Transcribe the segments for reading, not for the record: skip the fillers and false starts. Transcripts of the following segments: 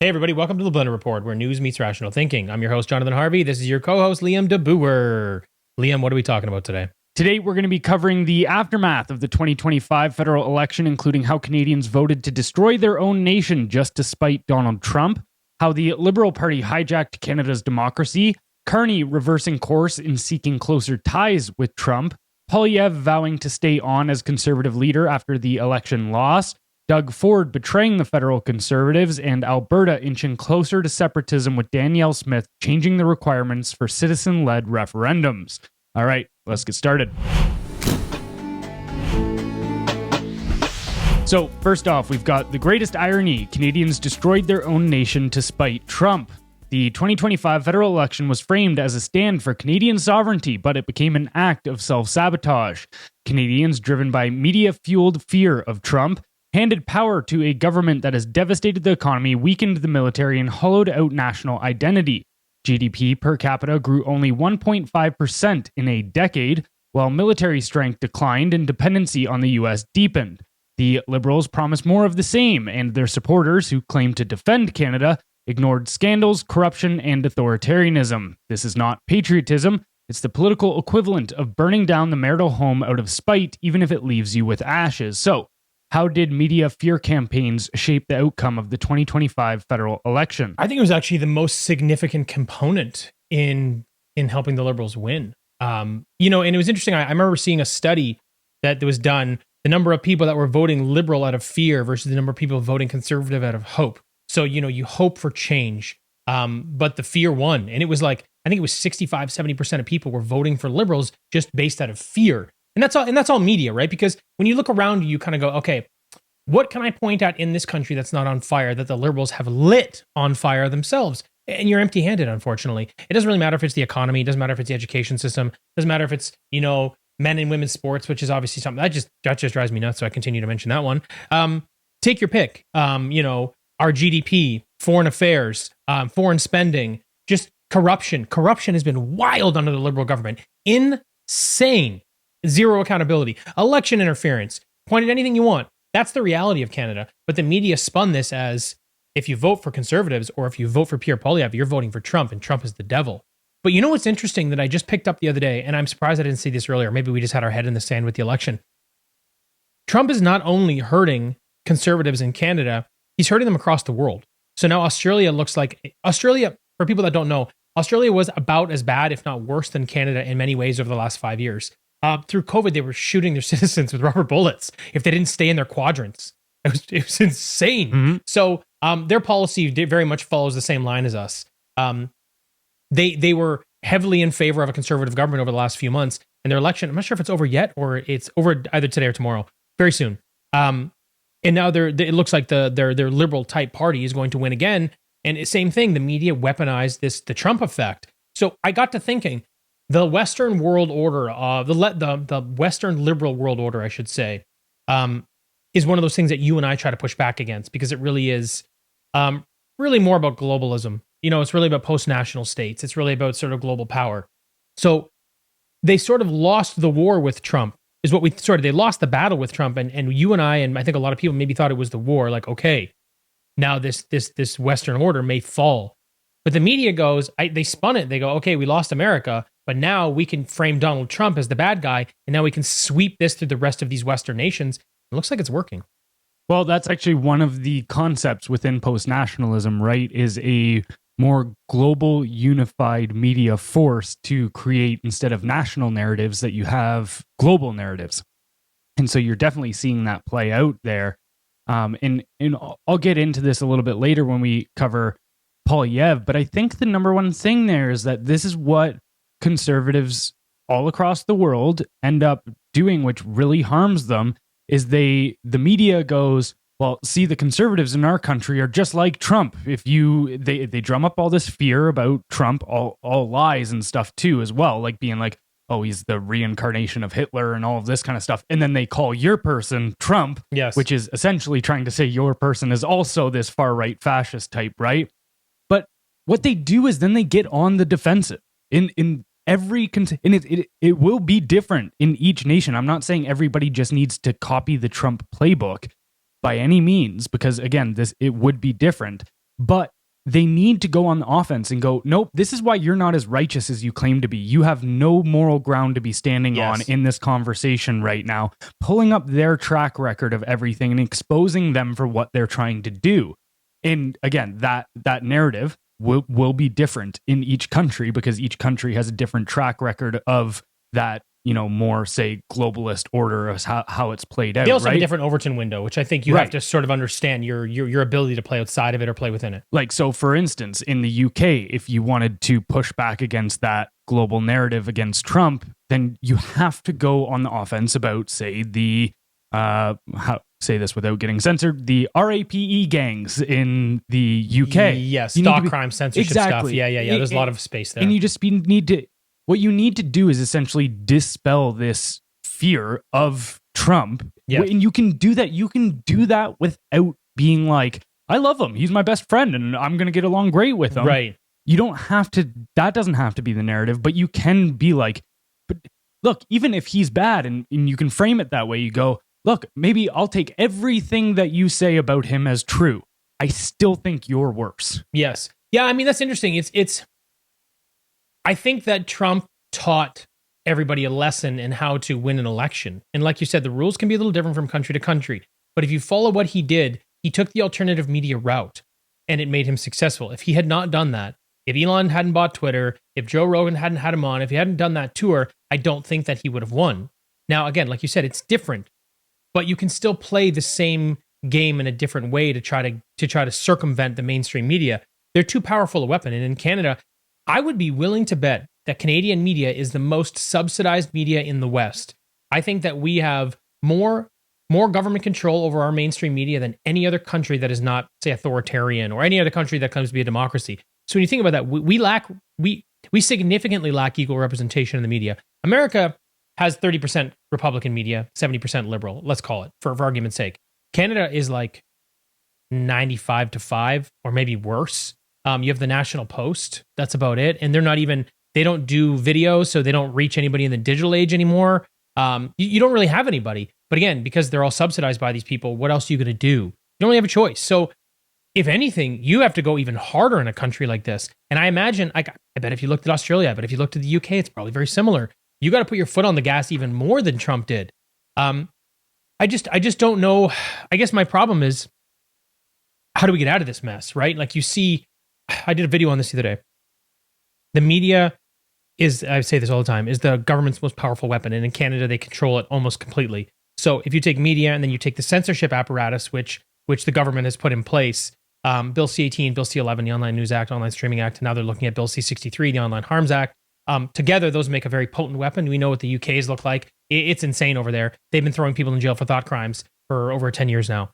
Hey everybody, welcome to the Blendr Report, where news meets rational thinking. I'm your host, Jonathan Harvey. This is your co-host, Liam DeBooer. Liam, what are we talking about today? Today, we're going to be covering the aftermath of the 2025 federal election, including how Canadians voted to destroy their own nation just to spite Donald Trump, how the Liberal Party hijacked Canada's democracy, Carney reversing course in seeking closer ties with Trump, Poilievre vowing to stay on as Conservative leader after the election loss, Doug Ford betraying the federal Conservatives, and Alberta inching closer to separatism with Danielle Smith changing the requirements for citizen-led referendums. All right, let's get started. So, first off, we've got the greatest irony. Canadians destroyed their own nation to spite Trump. The 2025 federal election was framed as a stand for Canadian sovereignty, but it became an act of self-sabotage. Canadians, driven by media-fueled fear of Trump, handed power to a government that has devastated the economy, weakened the military, and hollowed out national identity. GDP per capita grew only 1.5% in a decade, while military strength declined and dependency on the US deepened. The Liberals promised more of the same, and their supporters, who claimed to defend Canada, ignored scandals, corruption, and authoritarianism. This is not patriotism. It's the political equivalent of burning down the marital home out of spite, even if it leaves you with ashes. So, how did media fear campaigns shape the outcome of the 2025 federal election? I think it was actually the most significant component in helping the Liberals win. And it was interesting. I remember seeing a study that was done, the number of people that were voting Liberal out of fear versus the number of people voting Conservative out of hope. So, you hope for change, but the fear won. And it was like, I think it was 65, 70% of people were voting for Liberals just based out of fear. And that's all media, right? Because when you look around, you kind of go, okay, what can I point out in this country that's not on fire that the Liberals have lit on fire themselves? And you're empty-handed, unfortunately. It doesn't really matter if it's the economy. It doesn't matter if it's the education system. It doesn't matter if it's, men and women's sports, which is obviously something that just drives me nuts. So I continue to mention that one. Take your pick. Our GDP, foreign affairs, foreign spending, just corruption. Corruption has been wild under the Liberal government. Insane. Zero accountability, election interference, point at anything you want. That's the reality of Canada. But the media spun this as if you vote for Conservatives or if you vote for Pierre Poilievre, you're voting for Trump and Trump is the devil. But you know what's interesting that I just picked up the other day, and I'm surprised I didn't see this earlier. Maybe we just had our head in the sand with the election. Trump is not only hurting Conservatives in Canada, he's hurting them across the world. So now Australia, for people that don't know, Australia was about as bad, if not worse, than Canada in many ways over the last 5 years. Through COVID, they were shooting their citizens with rubber bullets if they didn't stay in their quadrants. It was insane. Mm-hmm. So their policy very much follows the same line as us. They were heavily in favor of a Conservative government over the last few months, and their election, I'm not sure if it's over yet or it's over either today or tomorrow, very soon. And now it looks like their Liberal type party is going to win again. And same thing, the media weaponized the Trump effect. So I got to thinking, the Western world order, the Western liberal world order, I should say, is one of those things that you and I try to push back against because it really is really more about globalism. It's really about post-national states. It's really about sort of global power. So they sort of lost the war with Trump, is what they lost the battle with Trump. And you and I think a lot of people maybe thought it was the war. Like, okay, now this Western order may fall. But the media they spun it. They go, okay, we lost America, but now we can frame Donald Trump as the bad guy, and now we can sweep this through the rest of these Western nations. It looks like it's working. Well, that's actually one of the concepts within post-nationalism, right, is a more global, unified media force to create, instead of national narratives, that you have global narratives. And so you're definitely seeing that play out there. And I'll get into this a little bit later when we cover Poilievre, but I think the number one thing there is that this is what Conservatives all across the world end up doing, which really harms them, is the media goes, well, see, the Conservatives in our country are just like Trump. They drum up all this fear about Trump, all lies and stuff too, as well, like being like, oh, he's the reincarnation of Hitler and all of this kind of stuff. And then they call your person Trump, yes, which is essentially trying to say your person is also this far-right fascist type, right? But what they do is then they get on the defensive. In every it will be different in each nation. I'm not saying everybody just needs to copy the Trump playbook by any means, because again, it would be different. But they need to go on the offense and go, nope, this is why you're not as righteous as you claim to be. You have no moral ground to be standing on in this conversation right now, pulling up their track record of everything and exposing them for what they're trying to do. And again, that narrative will be different in each country because each country has a different track record of that, more, say, globalist order of how it's played out. They also right? have a different Overton window, which I think you have to sort of understand your ability to play outside of it or play within it. Like, so for instance, in the UK, if you wanted to push back against that global narrative against Trump, then you have to go on the offense about, say, the, say this without getting censored, the RAPE gangs in the UK. Yes, stock crime censorship stuff. Yeah. There's a lot of space there. And you just need to, what you need to do is essentially dispel this fear of Trump. Yes. And you can do that. You can do that without being like, I love him. He's my best friend and I'm going to get along great with him. Right. You don't have to, that doesn't have to be the narrative, but you can be like, but look, even if he's bad and you can frame it that way, you go, look, maybe I'll take everything that you say about him as true. I still think you're worse. Yes. Yeah, I mean, that's interesting. It's I think that Trump taught everybody a lesson in how to win an election. And like you said, the rules can be a little different from country to country. But if you follow what he did, he took the alternative media route and it made him successful. If he had not done that, if Elon hadn't bought Twitter, if Joe Rogan hadn't had him on, if he hadn't done that tour, I don't think that he would have won. Now, again, like you said, it's different, but you can still play the same game in a different way to try to circumvent the mainstream media. They're too powerful a weapon. And in Canada, I would be willing to bet that Canadian media is the most subsidized media in the West. I think that we have more government control over our mainstream media than any other country that is not, say, authoritarian or any other country that claims to be a democracy. So when you think about that, we significantly lack equal representation in the media. America has 30% Republican media, 70% liberal, let's call it, for argument's sake. Canada is like 95-5 or maybe worse. You have the National Post. That's about it. And they don't do videos, so they don't reach anybody in the digital age anymore. You don't really have anybody. But again, because they're all subsidized by these people, what else are you going to do? You don't really have a choice. So if anything, you have to go even harder in a country like this. And I imagine, I bet if you looked at Australia, I bet if you looked at the UK, it's probably very similar. You got to put your foot on the gas even more than Trump did. I just don't know. I guess my problem is, how do we get out of this mess, right? Like you see, I did a video on this the other day. The media is, I say this all the time, is the government's most powerful weapon. And in Canada, they control it almost completely. So if you take media and then you take the censorship apparatus, which the government has put in place, Bill C-18, Bill C-11, the Online News Act, Online Streaming Act, and now they're looking at Bill C-63, the Online Harms Act. Together, those make a very potent weapon. We know what the UK's look like. It's insane over there. They've been throwing people in jail for thought crimes for over 10 years now.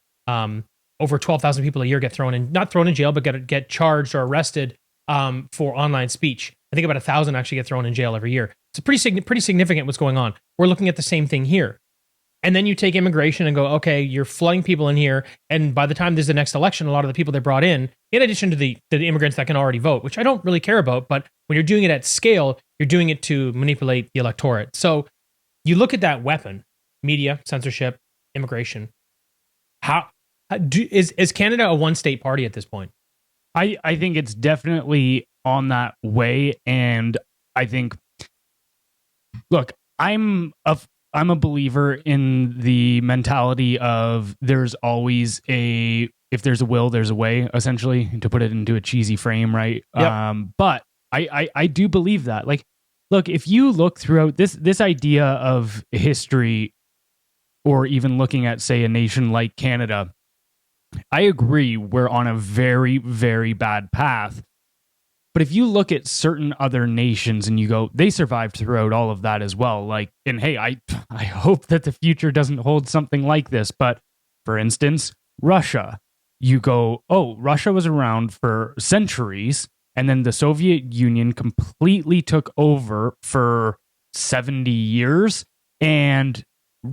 Over 12,000 people a year get not thrown in jail, but get charged or arrested for online speech. I think about 1,000 actually get thrown in jail every year. It's pretty significant what's going on. We're looking at the same thing here. And then you take immigration and go, okay, you're flooding people in here. And by the time there's the next election, a lot of the people they brought in addition to the immigrants that can already vote, which I don't really care about, but when you're doing it at scale, you're doing it to manipulate the electorate. So you look at that weapon, media, censorship, immigration. Is Canada a one-state party at this point? I think it's definitely on that way. And I think, look, I'm a believer in the mentality of there's always if there's a will, there's a way, essentially, to put it into a cheesy frame, right? Yep. But I do believe that. Like, look, if you look throughout this idea of history, or even looking at, say, a nation like Canada, I agree we're on a very, very bad path. But if you look at certain other nations and you go, they survived throughout all of that as well. Like, and hey, I hope that the future doesn't hold something like this. But for instance, Russia, you go, oh, Russia was around for centuries. And then the Soviet Union completely took over for 70 years and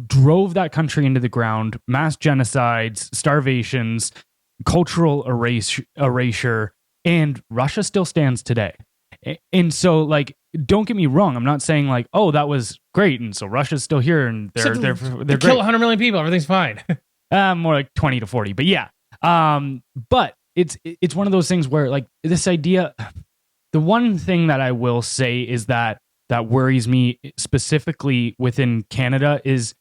drove that country into the ground, mass genocides, starvations, cultural erasure. And Russia still stands today. And so, like, don't get me wrong. I'm not saying like, oh, that was great, and so Russia's still here, and they're kill 100 million people. Everything's fine. More like 20 to 40, but yeah. But it's one of those things where like this idea, the one thing that I will say is that worries me specifically within Canada is,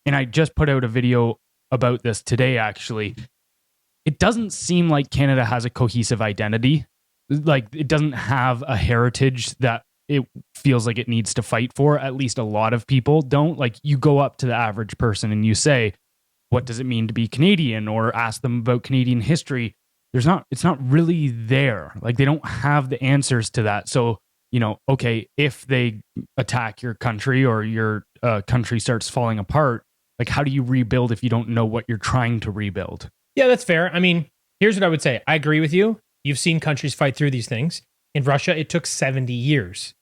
and I just put out a video about this today actually, it doesn't seem like Canada has a cohesive identity. Like it doesn't have a heritage that it feels like it needs to fight for. At least a lot of people don't. Like you go up to the average person and you say, what does it mean to be Canadian? Or ask them about Canadian history. It's not really there. Like they don't have the answers to that. So, you know, okay, if they attack your country or your country starts falling apart, like how do you rebuild if you don't know what you're trying to rebuild? Yeah, that's fair. I mean, here's what I would say. I agree with you. You've seen countries fight through these things. In Russia, it took 70 years.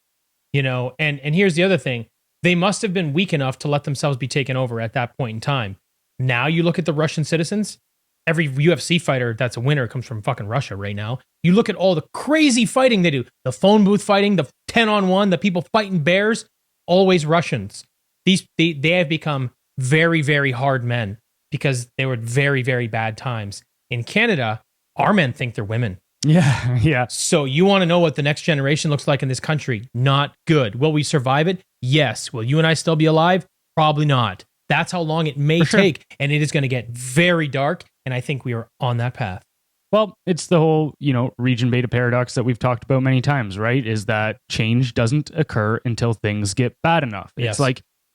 You know, and here's the other thing. They must have been weak enough to let themselves be taken over at that point in time. Now you look at the Russian citizens, every UFC fighter that's a winner comes from fucking Russia right now. You look at all the crazy fighting they do, the phone booth fighting, the 10-on-1, the people fighting bears, always Russians. They have become very, very hard men because they were very, very bad times. In Canada, our men think they're women. Yeah, yeah. So you want to know what the next generation looks like in this country? Not good. Will we survive it? Yes. Will you and I still be alive? Probably not. That's how long it may take. And it is going to get very dark. And I think we are on that path. Well, it's the whole, you know, region beta paradox that we've talked about many times, right? Is that change doesn't occur until things get bad enough. Yes.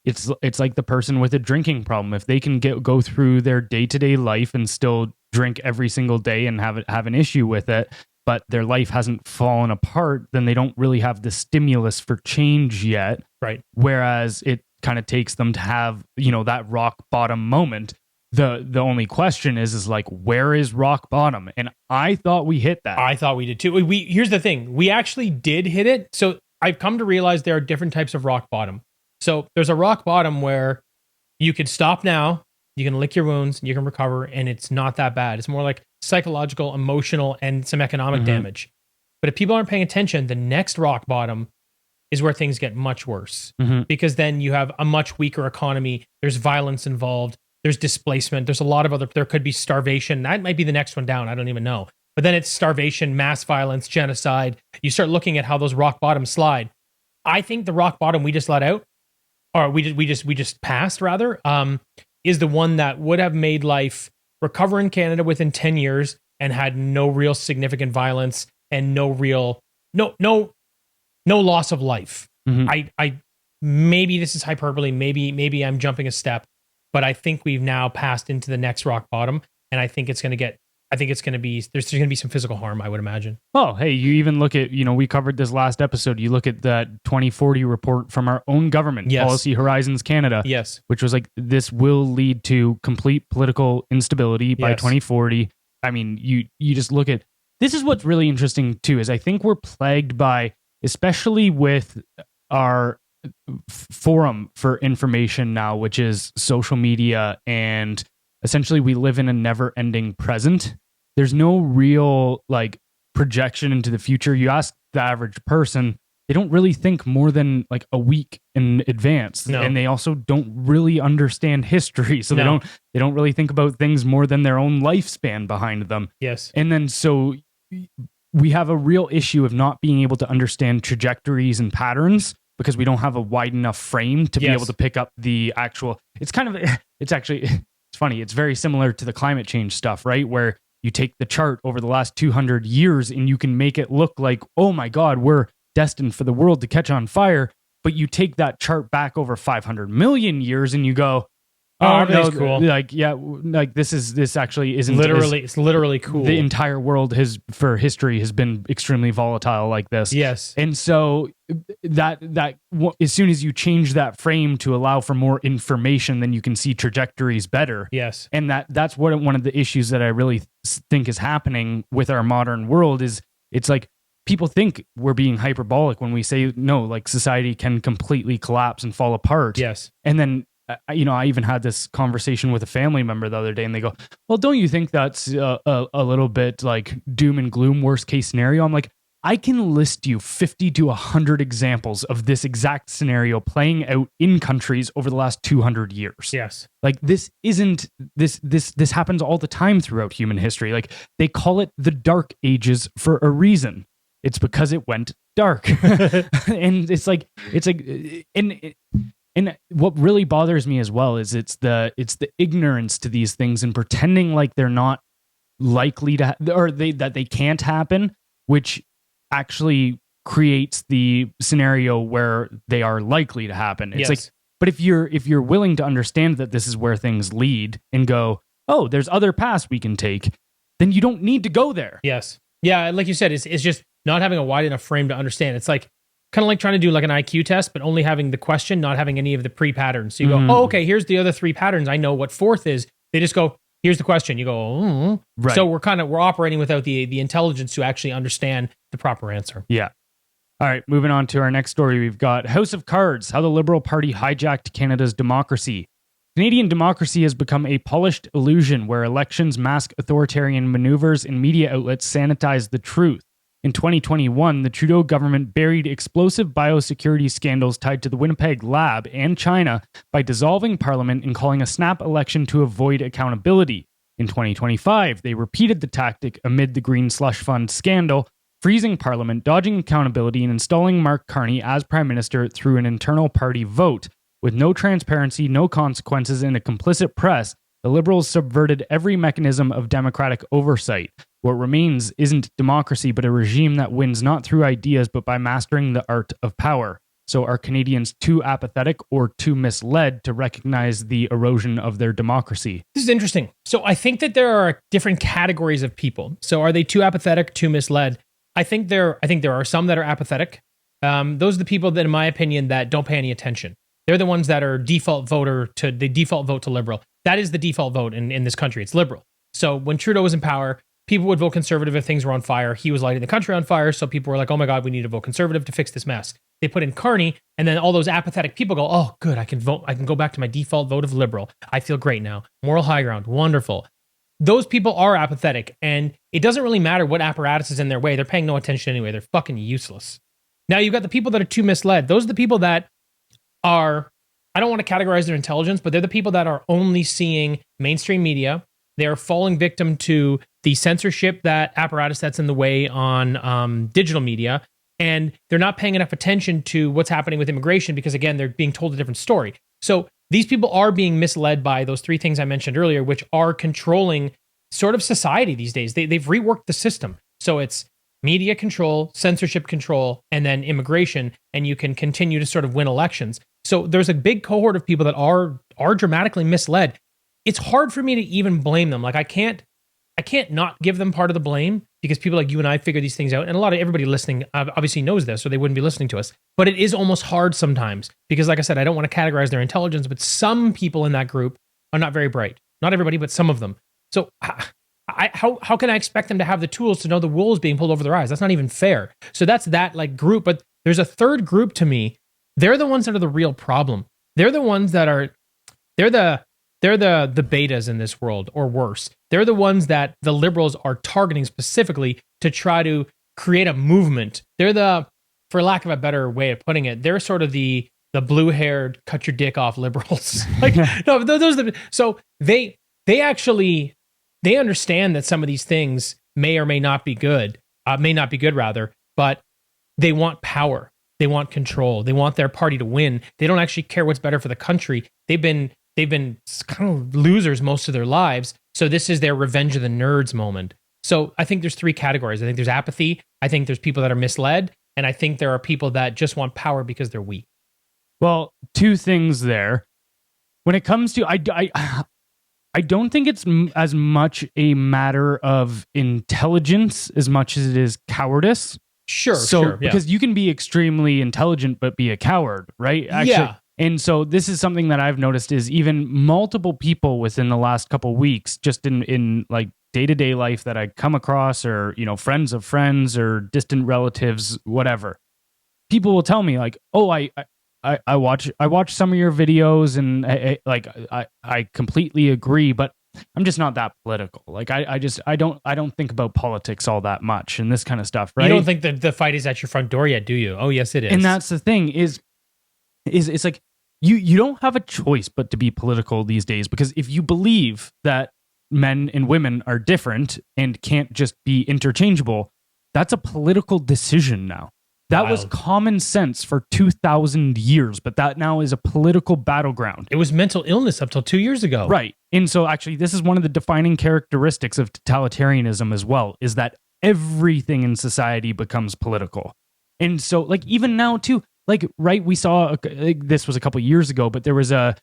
It's like the person with a drinking problem. If they can go through their day-to-day life and still drink every single day and have an issue with it, but their life hasn't fallen apart, then they don't really have the stimulus for change yet. Right. Whereas it kind of takes them to have, you know, that rock bottom moment. The only question is like, where is rock bottom? And I thought we hit that. I thought we did too. Here's the thing. We actually did hit it. So I've come to realize there are different types of rock bottom. So there's a rock bottom where you could stop now, you can lick your wounds, you can recover, and it's not that bad. It's more like psychological, emotional, and some economic damage. But if people aren't paying attention, the next rock bottom is where things get much worse. Because then you have a much weaker economy. There's violence involved. There's displacement. There's a lot of there could be starvation. That might be the next one down. I don't even know. But then it's starvation, mass violence, genocide. You start looking at how those rock bottoms slide. I think the rock bottom we just let out, or we just passed rather, is the one that would have made life recover in Canada within 10 years and had no real significant violence and no loss of life. I maybe this is hyperbole, maybe I'm jumping a step, but I think we've now passed into the next rock bottom, and I think it's going to be there's going to be some physical harm, I would imagine. Oh, hey, you even look at, you know, we covered this last episode. You look at that 2040 report from our own government, Policy Horizons Canada, which was like, this will lead to complete political instability by 2040. I mean, you just look at, this is what's really interesting too, is I think we're plagued by, especially with our forum for information now, which is social media, and essentially we live in a never-ending present. There's no real like projection into the future. You ask the average person, they don't really think more than like a week in advance. And they also don't really understand history. So they don't really think about things more than their own lifespan behind them. Yes. And then so we have a real issue of not being able to understand trajectories and patterns because we don't have a wide enough frame to be able to pick up the actual, it's funny. It's very similar to the climate change stuff, right? Where you take the chart over the last 200 years and you can make it look like, oh my God, we're destined for the world to catch on fire. But you take that chart back over 500 million years and you go, oh, no, cool. Like this actually isn't literally, it's literally cool. The entire world for history has been extremely volatile like this. Yes. And so that as soon as you change that frame to allow for more information, then you can see trajectories better. Yes. And that's what one of the issues that I really think is happening with our modern world is, it's like people think we're being hyperbolic when we say no, like society can completely collapse and fall apart. Yes. And then I even had this conversation with a family member the other day, and they go, well, don't you think that's a little bit like doom and gloom, worst case scenario? I'm like, I can list you 50 to 100 examples of this exact scenario playing out in countries over the last 200 years. Yes. Like this happens all the time throughout human history. Like they call it the Dark Ages for a reason. It's because it went dark. And and what really bothers me as well is it's the ignorance to these things and pretending like they're not likely to that they can't happen, which actually creates the scenario where they are likely to happen. It's like, but if you're willing to understand that this is where things lead and go, oh, there's other paths we can take, then you don't need to go there. Yes. Yeah, like you said, it's just not having a wide enough frame to understand. It's like kind of like trying to do like an IQ test, but only having the question, not having any of the pre-patterns. So you go, oh, okay, here's the other 3 patterns. I know what 4th is. They just go, here's the question. You go, right. So we're operating without the intelligence to actually understand the proper answer. Yeah. All right, moving on to our next story. We've got House of Cards, how the Liberal Party hijacked Canada's democracy. Canadian democracy has become a polished illusion where elections mask authoritarian maneuvers and media outlets sanitize the truth. In 2021, the Trudeau government buried explosive biosecurity scandals tied to the Winnipeg lab and China by dissolving parliament and calling a snap election to avoid accountability. In 2025, they repeated the tactic amid the Green Slush Fund scandal, freezing parliament, dodging accountability, and installing Mark Carney as prime minister through an internal party vote. With no transparency, no consequences, and a complicit press, the Liberals subverted every mechanism of democratic oversight. What remains isn't democracy, but a regime that wins not through ideas, but by mastering the art of power. So are Canadians too apathetic or too misled to recognize the erosion of their democracy? This is interesting. So I think that there are different categories of people. So are they too apathetic, too misled? I think there are some that are apathetic. Those are the people that, in my opinion, that don't pay any attention. They're the ones that are default vote to Liberal. That is the default vote in this country. It's Liberal. So when Trudeau was in power, people would vote Conservative if things were on fire. He was lighting the country on fire, so people were like, oh my God, we need to vote Conservative to fix this mess. They put in Carney, and then all those apathetic people go, oh, good, I can vote. I can go back to my default vote of Liberal. I feel great now. Moral high ground. Wonderful. Those people are apathetic, and it doesn't really matter what apparatus is in their way. They're paying no attention anyway. They're fucking useless. Now you've got the people that are too misled. Those are the people that are, I don't want to categorize their intelligence, but they're the people that are only seeing mainstream media. They are falling victim to the censorship that apparatus that's in the way on digital media. And they're not paying enough attention to what's happening with immigration because, again, they're being told a different story. So these people are being misled by those 3 things I mentioned earlier, which are controlling sort of society these days. They've reworked the system. So it's media control, censorship control, and then immigration, and you can continue to sort of win elections. So there's a big cohort of people that are dramatically misled. It's hard for me to even blame them. Like I can't not give them part of the blame because people like you and I figure these things out. And everybody listening obviously knows this, or they wouldn't be listening to us. But it is almost hard sometimes because, like I said, I don't want to categorize their intelligence, but some people in that group are not very bright. Not everybody, but some of them. So how can I expect them to have the tools to know the wool is being pulled over their eyes? That's not even fair. So that's that like group. But there's a third group to me. They're the ones that are the real problem. They're the ones that are, they're the betas in this world, or worse. They're the ones that the Liberals are targeting specifically to try to create a movement. They're the, for lack of a better way of putting it, they're sort of the blue-haired, cut your dick off Liberals. Like, no, those are the, so they understand that some of these things may or may not be good, but they want power. They want control. They want their party to win. They don't actually care what's better for the country. They've been kind of losers most of their lives. So this is their revenge of the nerds moment. So I think there's 3 categories. I think there's apathy. I think there's people that are misled. And I think there are people that just want power because they're weak. Well, 2 things there. When it comes to, I don't think it's as much a matter of intelligence as much as it is cowardice. Sure. Because you can be extremely intelligent but be a coward, right? Actually, yeah. And so this is something that I've noticed is even multiple people within the last couple weeks, just in like day-to-day life that I come across, or, you know, friends of friends or distant relatives, whatever. People will tell me like, oh, I watch some of your videos and I completely agree. But I'm just not that political. Like I don't think about politics all that much and this kind of stuff, right? You don't think that the fight is at your front door yet, do you? Oh, yes, it is. And that's the thing is it's like you don't have a choice but to be political these days, because if you believe that men and women are different and can't just be interchangeable, that's a political decision now. That was common sense for 2,000 years, but that now is a political battleground. It was mental illness up till 2 years ago. Right. And so actually, this is one of the defining characteristics of totalitarianism as well, is that everything in society becomes political. And so, like, even now too, like, right, we saw, this was a couple years ago, but there was a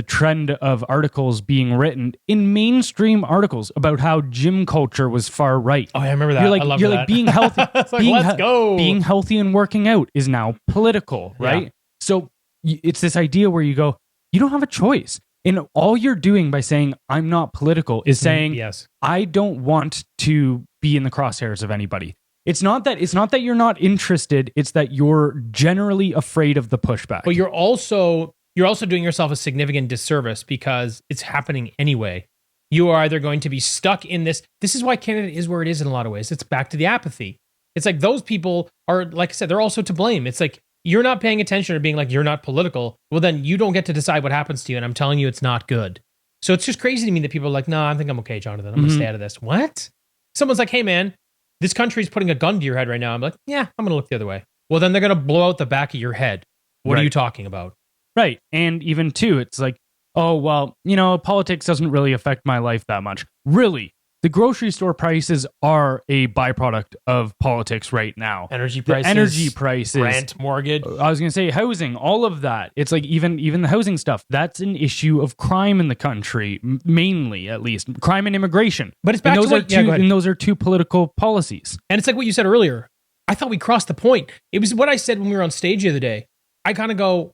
trend of articles being written in mainstream articles about how gym culture was far right. Oh, I remember that. You're like, I love you're that. like being healthy. It's like, let's go. Being healthy and working out is now political, right? Yeah. So it's this idea where you go, you don't have a choice. And all you're doing by saying, I'm not political, is saying, yes, I don't want to be in the crosshairs of anybody. It's not that you're not interested. It's that you're generally afraid of the pushback. But you're also doing yourself a significant disservice because it's happening anyway. You are either going to be stuck in this. This is why Canada is where it is in a lot of ways. It's back to the apathy. It's like those people are, like I said, they're also to blame. It's like you're not paying attention or being like, you're not political. Well, then you don't get to decide what happens to you. And I'm telling you, it's not good. So it's just crazy to me that people are like, no, I think I'm okay, Jonathan. I'm going to stay out of this. What? Someone's like, hey, man, this country's putting a gun to your head right now. I'm like, yeah, I'm going to look the other way. Well, then they're going to blow out the back of your head. What are you talking about? Right. And even too, it's like, oh, well, politics doesn't really affect my life that much. Really? The grocery store prices are a byproduct of politics right now. Energy prices, rent, mortgage. I was going to say housing, all of that. It's like even the housing stuff. That's an issue of crime in the country, mainly at least crime and immigration. But it's back to what, and those are two political policies. And it's like what you said earlier. I thought we crossed the point. It was what I said when we were on stage the other day. I kind of go,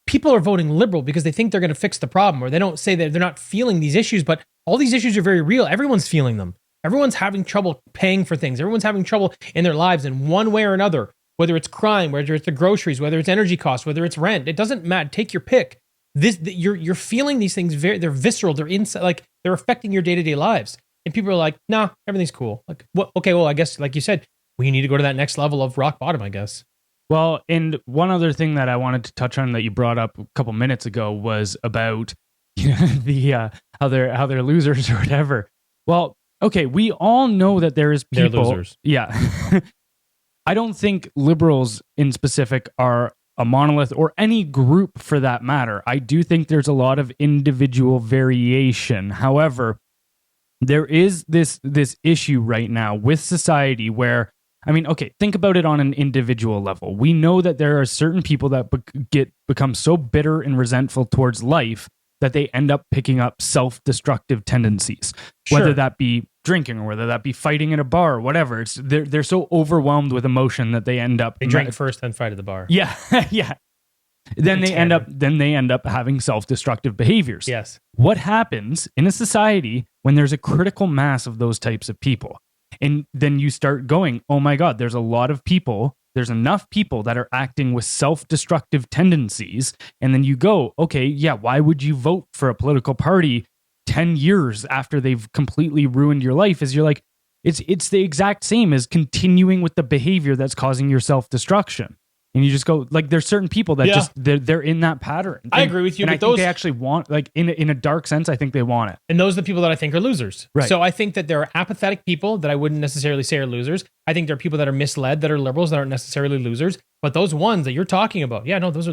people are voting liberal because they think they're going to fix the problem, or they don't say that they're not feeling these issues, but all these issues are very real. Everyone's feeling them. Everyone's having trouble paying for things. Everyone's having trouble in their lives in one way or another, whether it's crime, whether it's the groceries, whether it's energy costs, whether it's rent. It doesn't matter. Take your pick. You're feeling these things they're visceral. They're inside, like they're affecting your day-to-day lives. And people are like, nah, everything's cool. Like, what? Okay, well, I guess, like you said, we need to go to that next level of rock bottom, I guess. Well, and one other thing that I wanted to touch on that you brought up a couple minutes ago was about the how they're losers or whatever. Well, okay, we all know that there is people. They're losers. Yeah, I don't think liberals in specific are a monolith, or any group for that matter. I do think there's a lot of individual variation. However, there is this issue right now with society where, I mean, okay, think about it on an individual level. We know that there are certain people that become so bitter and resentful towards life that they end up picking up self-destructive tendencies, whether that be drinking or whether that be fighting in a bar or whatever. They're so overwhelmed with emotion that they end up... They drink first, then fight at the bar. Yeah, yeah. Then they end up having self-destructive behaviors. Yes. What happens in a society when there's a critical mass of those types of people? And then you start going, oh my God, there's a lot of people. There's enough people that are acting with self-destructive tendencies. And then you go, okay, yeah, why would you vote for a political party 10 years after they've completely ruined your life? Is you're like, it's the exact same as continuing with the behavior that's causing your self-destruction. And you just go, like, there's certain people that just, they're in that pattern. I agree with you. And but I think they actually want, like, in a dark sense, I think they want it. And those are the people that I think are losers. Right. So I think that there are apathetic people that I wouldn't necessarily say are losers. I think there are people that are misled, that are liberals, that aren't necessarily losers. But those ones that you're talking about, yeah, no, those are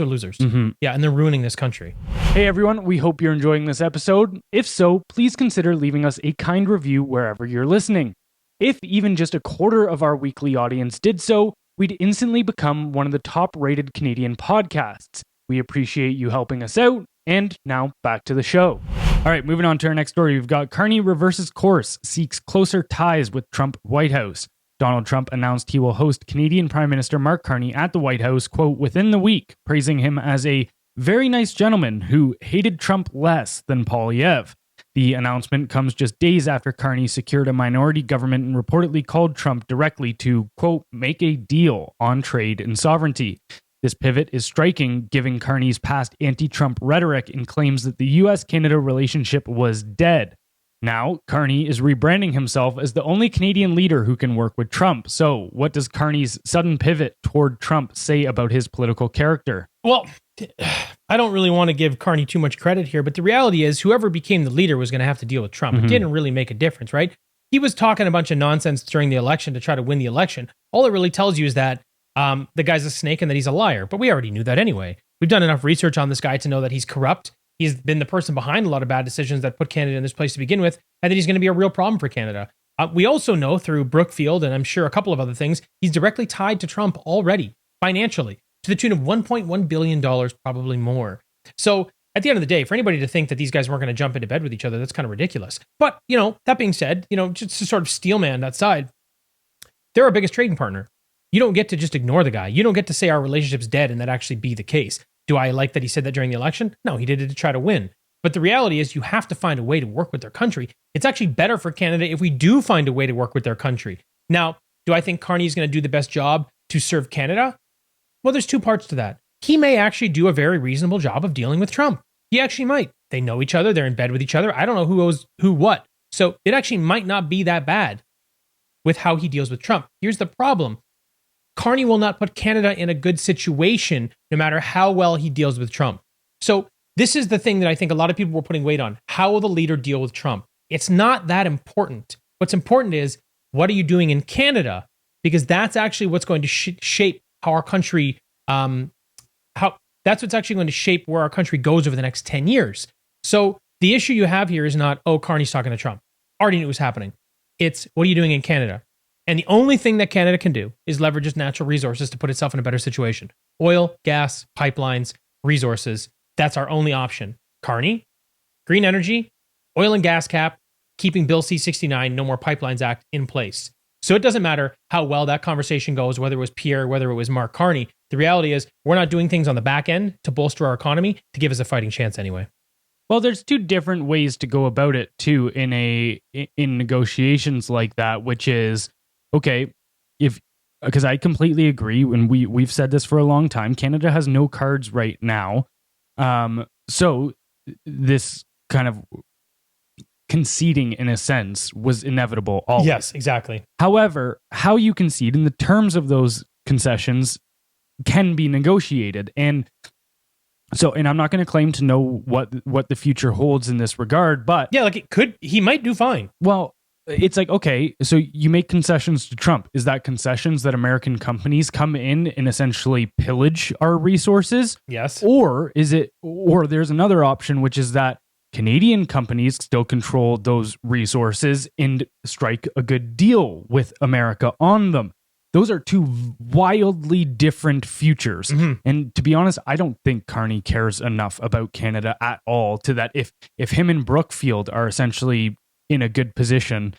losers. Mm-hmm. Yeah, and they're ruining this country. Hey, everyone. We hope you're enjoying this episode. If so, please consider leaving us a kind review wherever you're listening. If even just a quarter of our weekly audience did so, we'd instantly become one of the top-rated Canadian podcasts. We appreciate you helping us out, and now back to the show. All right, moving on to our next story. We've got Carney reverses course, seeks closer ties with Trump White House. Donald Trump announced he will host Canadian Prime Minister Mark Carney at the White House, quote, within the week, praising him as a very nice gentleman who hated Trump less than Poilievre. The announcement comes just days after Carney secured a minority government and reportedly called Trump directly to, quote, make a deal on trade and sovereignty. This pivot is striking, given Carney's past anti-Trump rhetoric and claims that the US-Canada relationship was dead. Now, Carney is rebranding himself as the only Canadian leader who can work with Trump. So, what does Carney's sudden pivot toward Trump say about his political character? Well, I don't really want to give Carney too much credit here, but the reality is whoever became the leader was going to have to deal with Trump. It didn't really make a difference, right? He was talking a bunch of nonsense during the election to try to win the election. All it really tells you is that the guy's a snake and that he's a liar. But we already knew that anyway. We've done enough research on this guy to know that he's corrupt. He's been the person behind a lot of bad decisions that put Canada in this place to begin with, and that he's going to be a real problem for Canada. We also know through Brookfield, and I'm sure a couple of other things, he's directly tied to Trump already, financially, to the tune of $1.1 billion, probably more. So at the end of the day, for anybody to think that these guys weren't going to jump into bed with each other, that's kind of ridiculous. But, that being said, just to sort of steelman that side, they're our biggest trading partner. You don't get to just ignore the guy. You don't get to say our relationship's dead and that actually be the case. Do I like that he said that during the election? No, he did it to try to win. But the reality is you have to find a way to work with their country. It's actually better for Canada if we do find a way to work with their country. Now, do I think Carney is going to do the best job to serve Canada? Well, there's two parts to that. He may actually do a very reasonable job of dealing with Trump. He actually might. They know each other. They're in bed with each other. I don't know who owes who what. So it actually might not be that bad with how he deals with Trump. Here's the problem. Carney will not put Canada in a good situation no matter how well he deals with Trump. So this is the thing that I think a lot of people were putting weight on. How will the leader deal with Trump? It's not that important. What's important is, what are you doing in Canada? Because that's actually what's going to shape how our country, that's what's actually going to shape where our country goes over the next 10 years. So the issue you have here is not, oh, Carney's talking to Trump. Already knew it was happening. It's, what are you doing in Canada? And the only thing that Canada can do is leverage its natural resources to put itself in a better situation. Oil, gas, pipelines, resources. That's our only option. Carney, green energy, oil and gas cap, keeping Bill C-69, No More Pipelines Act in place. So it doesn't matter how well that conversation goes, whether it was Pierre, whether it was Mark Carney. The reality is we're not doing things on the back end to bolster our economy to give us a fighting chance anyway. Well, there's two different ways to go about it too in negotiations like that, which is, okay, because I completely agree, and we've said this for a long time, Canada has no cards right now. So this kind of conceding, in a sense, was inevitable always. Yes, exactly. However, how you concede and the terms of those concessions can be negotiated. And I'm not going to claim to know what the future holds in this regard, but yeah, he might do fine. Well, it's like, okay, so you make concessions to Trump. Is that concessions that American companies come in and essentially pillage our resources? Yes. Or there's another option, which is that Canadian companies still control those resources and strike a good deal with America on them. Those are two wildly different futures. Mm-hmm. And to be honest, I don't think Carney cares enough about Canada at all to that if him and Brookfield are essentially in a good position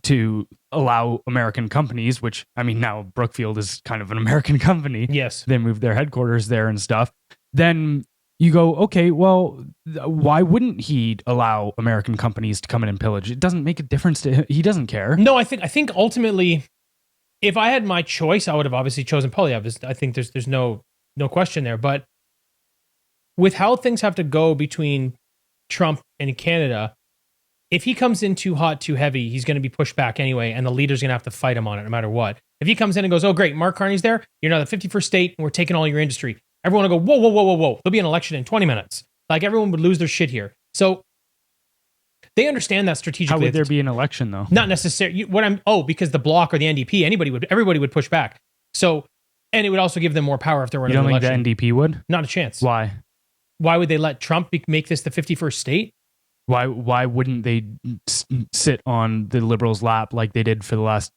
to allow American companies, which, I mean, now Brookfield is kind of an American company. Yes. They moved their headquarters there and stuff. Then you go, okay, well, why wouldn't he allow American companies to come in and pillage? It doesn't make a difference to him. He doesn't care. No, I think ultimately, if I had my choice, I would have obviously chosen Poilievre. I think there's no question there. But with how things have to go between Trump and Canada, if he comes in too hot, too heavy, he's going to be pushed back anyway, and the leader's going to have to fight him on it no matter what. If he comes in and goes, oh, great, Mark Carney's there, you're now the 51st state, and we're taking all your industry. Everyone will go, whoa, whoa, whoa, whoa, whoa. There'll be an election in 20 minutes. Like, everyone would lose their shit here. So they understand that strategically. How would there be an election, though? Not necessarily. Because the Bloc or the NDP, everybody would push back. So, and it would also give them more power if there were an election. You don't think the NDP would? Not a chance. Why? Why would they let Trump make this the 51st state? Why wouldn't they sit on the Liberals' lap like they did for the last?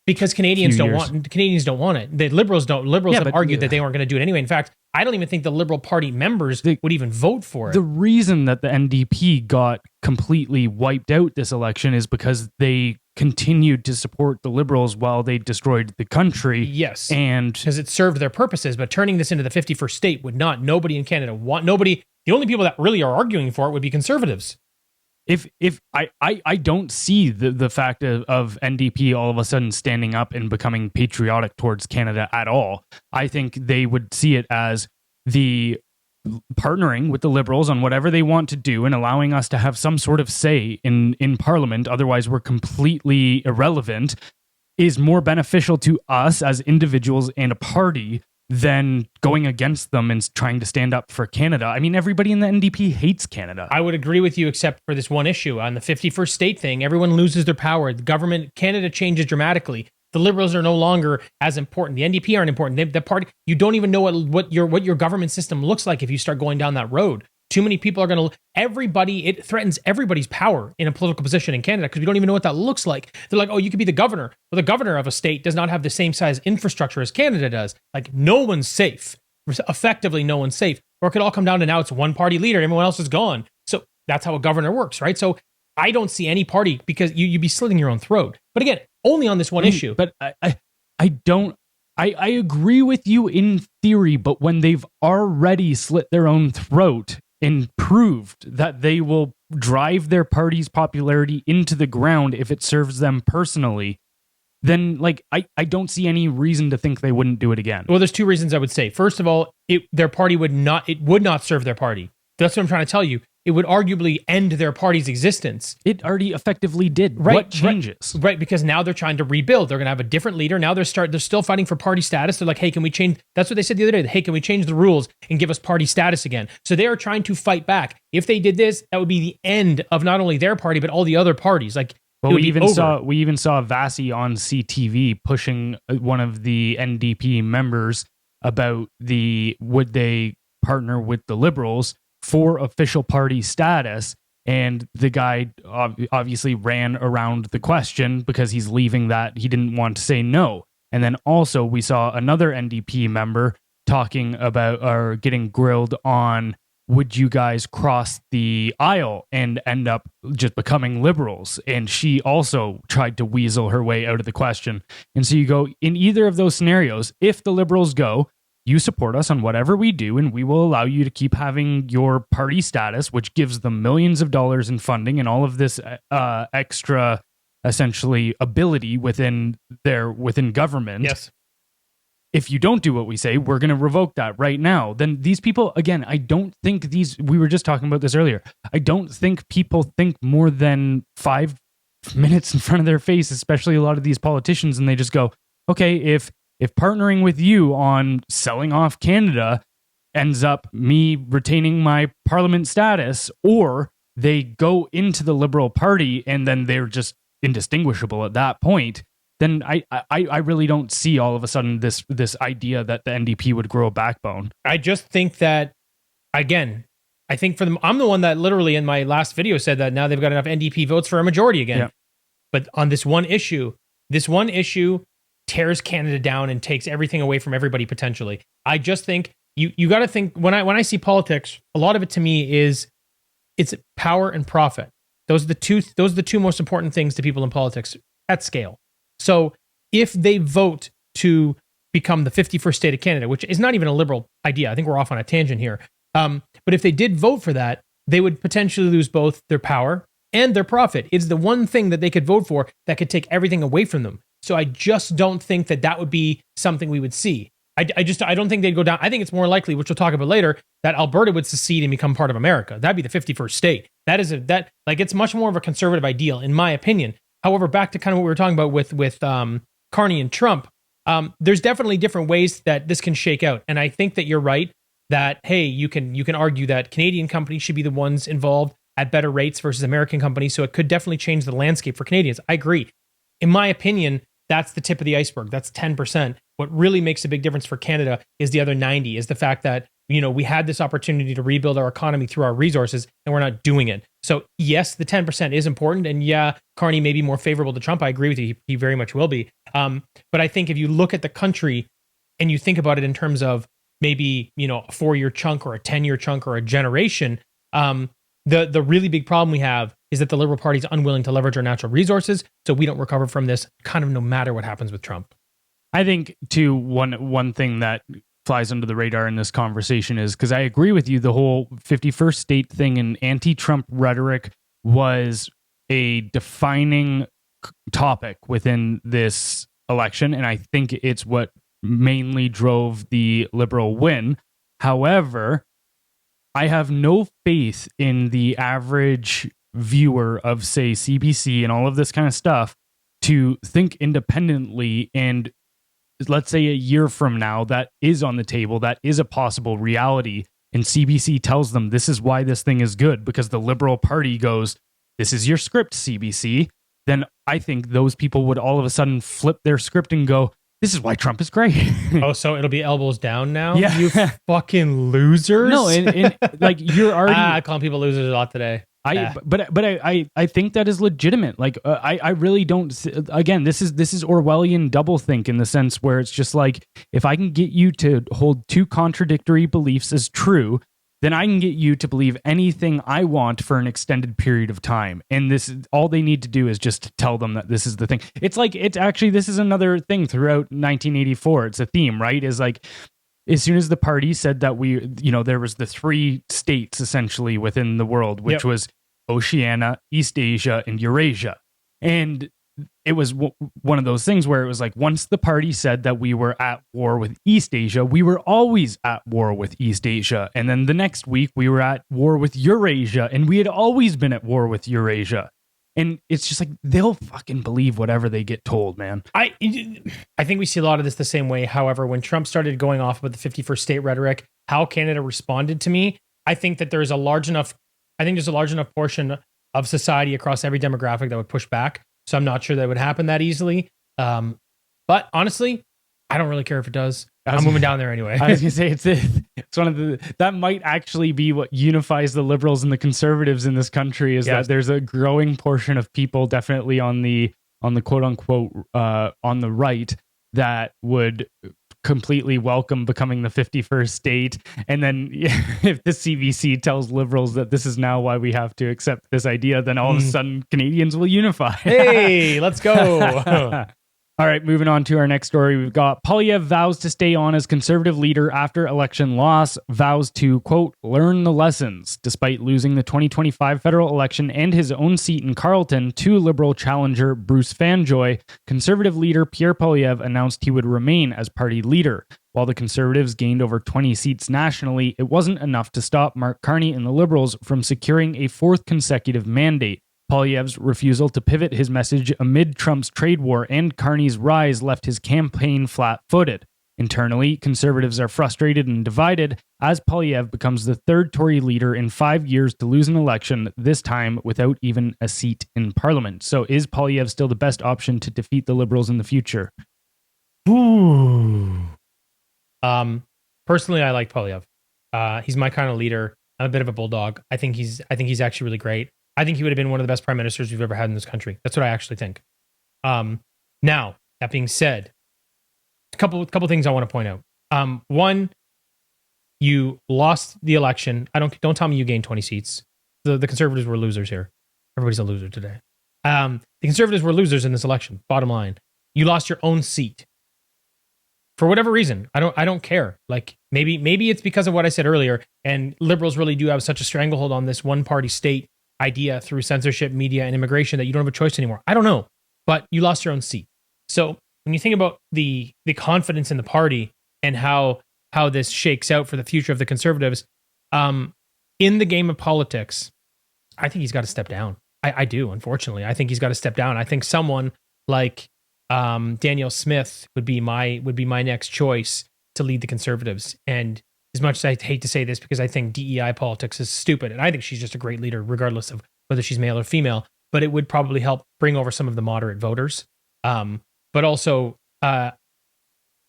Because Canadians don't want it. The Liberals don't. Liberals have argued that they weren't going to do it anyway. In fact, I don't even think the Liberal Party members would even vote for it. The reason that the NDP got completely wiped out this election is because they continued to support the Liberals while they destroyed the country. Yes. And because it served their purposes, but turning this into the 51st state would not. Nobody in Canada want. The only people that really are arguing for it would be conservatives. if I don't see the fact of NDP all of a sudden standing up and becoming patriotic towards Canada at all. I think they would see it as the partnering with the Liberals on whatever they want to do and allowing us to have some sort of say in Parliament, otherwise we're completely irrelevant, is more beneficial to us as individuals and a party than going against them and trying to stand up for Canada. I mean, everybody in the NDP hates Canada. I would agree with you, except for this one issue. On the 51st state thing, everyone loses their power. The government, Canada changes dramatically. The Liberals are no longer as important. The NDP aren't important. The party, you don't even know what your government system looks like if you start going down that road. Too many people are going to, it threatens everybody's power in a political position in Canada because we don't even know what that looks like. They're like, oh, you could be the governor. Well, the governor of a state does not have the same size infrastructure as Canada does. Like, no one's safe. Effectively, no one's safe. Or it could all come down to now it's one party leader, everyone else is gone. So that's how a governor works, right? So I don't see any party because you'd be slitting your own throat. But again, only on this one issue. But I agree with you in theory, but when they've already slit their own throat and proved that they will drive their party's popularity into the ground if it serves them personally, then I don't see any reason to think they wouldn't do it again. Well, there's two reasons I would say. First of all, their party would not serve their party. That's what I'm trying to tell you. It would arguably end their party's existence. It already effectively did. Right, what changes? Right, because now they're trying to rebuild. They're going to have a different leader. Now they're still fighting for party status. They're like, hey, can we change? That's what they said the other day. Hey, can we change the rules and give us party status again? So they are trying to fight back. If they did this, that would be the end of not only their party, but all the other parties. Well, we even saw Vassie on CTV pushing one of the NDP members about would they partner with the Liberals for official party status, and the guy obviously ran around the question because he's leaving that he didn't want to say no. And then also we saw another NDP member talking about or getting grilled on, would you guys cross the aisle and end up just becoming Liberals? And she also tried to weasel her way out of the question. And so you go, in either of those scenarios, if the Liberals go, you support us on whatever we do, and we will allow you to keep having your party status, which gives them millions of dollars in funding and all of this extra, essentially, ability within government. Yes. If you don't do what we say, we're going to revoke that right now. Then these people, again, I don't think we were just talking about this earlier. I don't think people think more than 5 minutes in front of their face, especially a lot of these politicians, and they just go, okay, if partnering with you on selling off Canada ends up me retaining my parliament status, or they go into the Liberal Party and then they're just indistinguishable at that point, then I really don't see all of a sudden this idea that the NDP would grow a backbone. I just think that, again, I think for them, I'm the one that literally in my last video said that now they've got enough NDP votes for a majority again. Yeah. But on this one issue tears Canada down and takes everything away from everybody potentially. I just think you got to think, when I see politics, a lot of it to me is it's power and profit. Those are the two most important things to people in politics at scale. So if they vote to become the 51st state of Canada, which is not even a Liberal idea, I think we're off on a tangent here. But if they did vote for that, they would potentially lose both their power and their profit. It's the one thing that they could vote for that could take everything away from them. So I just don't think that would be something we would see. I don't think they'd go down. I think it's more likely, which we'll talk about later, that Alberta would secede and become part of America. That'd be the 51st state. It's much more of a conservative ideal, in my opinion. However, back to kind of what we were talking about with Carney and Trump, there's definitely different ways that this can shake out. And I think that you're right that, hey, you can argue that Canadian companies should be the ones involved at better rates versus American companies. So it could definitely change the landscape for Canadians. I agree. In my opinion, that's the tip of the iceberg. That's 10%. What really makes a big difference for Canada is the other 90, is the fact that, we had this opportunity to rebuild our economy through our resources and we're not doing it. So yes, the 10% is important. And yeah, Carney may be more favorable to Trump. I agree with you. He very much will be. But I think if you look at the country and you think about it in terms of maybe, a 4-year chunk or a 10-year chunk or a generation, the really big problem we have is that the Liberal Party is unwilling to leverage our natural resources, so we don't recover from this kind of no matter what happens with Trump. I think, too, one thing that flies under the radar in this conversation is, because I agree with you, the whole 51st state thing and anti-Trump rhetoric was a defining topic within this election, and I think it's what mainly drove the Liberal win. However, I have no faith in the average viewer of, say, CBC and all of this kind of stuff to think independently, and let's say a year from now that is on the table, that is a possible reality, and CBC tells them this is why this thing is good because the Liberal Party goes, this is your script, CBC, then I think those people would all of a sudden flip their script and go, this is why Trump is great. Oh, so it'll be elbows down now? Yeah. You fucking losers. No, and like you're already calling people losers a lot today. I think that is legitimate. Like I really don't. Again, this is Orwellian doublethink in the sense where it's just like, if I can get you to hold two contradictory beliefs as true, then I can get you to believe anything I want for an extended period of time. And this is all they need to do is just tell them that this is the thing. It's like, this is another thing throughout 1984. It's a theme, right? Is like, as soon as the party said that there was the three states essentially within the world, which was Oceania, East Asia, and Eurasia. And it was one of those things where it was like, once the party said that we were at war with East Asia, we were always at war with East Asia. And then the next week we were at war with Eurasia, and we had always been at war with Eurasia. And it's just like, they'll fucking believe whatever they get told, man. I think we see a lot of this the same way. However, when Trump started going off with the 51st state rhetoric, how Canada responded to me, I think that there's a large enough portion of society across every demographic that would push back. So I'm not sure that would happen that easily. But honestly, I don't really care if it does. I'm moving down there anyway. I was gonna say it's one of that might actually be what unifies the liberals and the conservatives in this country is that there's a growing portion of people definitely on the quote unquote on the right that would completely welcome becoming the 51st state. And then if the CBC tells liberals that this is now why we have to accept this idea, then all of a sudden Canadians will unify. Hey, let's go. All right, moving on to our next story. We've got Poilievre vows to stay on as Conservative leader after election loss, vows to, quote, learn the lessons. Despite losing the 2025 federal election and his own seat in Carleton to Liberal challenger Bruce Fanjoy, Conservative leader Pierre Poilievre announced he would remain as party leader. While the Conservatives gained over 20 seats nationally, it wasn't enough to stop Mark Carney and the Liberals from securing a fourth consecutive mandate. Poilievre's refusal to pivot his message amid Trump's trade war and Carney's rise left his campaign flat-footed. Internally, Conservatives are frustrated and divided as Poilievre becomes the third Tory leader in 5 years to lose an election, this time without even a seat in Parliament. So is Poilievre still the best option to defeat the Liberals in the future? Ooh. Personally, I like Poilievre. He's my kind of leader. I'm a bit of a bulldog. I think he's actually really great. I think he would have been one of the best prime ministers we've ever had in this country. That's what I actually think. Now, that being said, a couple things I want to point out. One, you lost the election. Don't tell me you gained 20 seats. The Conservatives were losers here. Everybody's a loser today. The Conservatives were losers in this election. Bottom line, you lost your own seat for whatever reason. I don't care. Like maybe it's because of what I said earlier. And liberals really do have such a stranglehold on this one party state idea through censorship, media, and immigration that you don't have a choice anymore. I don't know, but you lost your own seat. So when you think about the confidence in the party and how this shakes out for the future of the Conservatives, in the game of politics, I think he's got to step down. I do, unfortunately. I think he's got to step down. I think someone like Danielle Smith would be my next choice to lead the Conservatives. And as much as I hate to say this because I think DEI politics is stupid, and I think she's just a great leader regardless of whether she's male or female, but it would probably help bring over some of the moderate voters. But also, I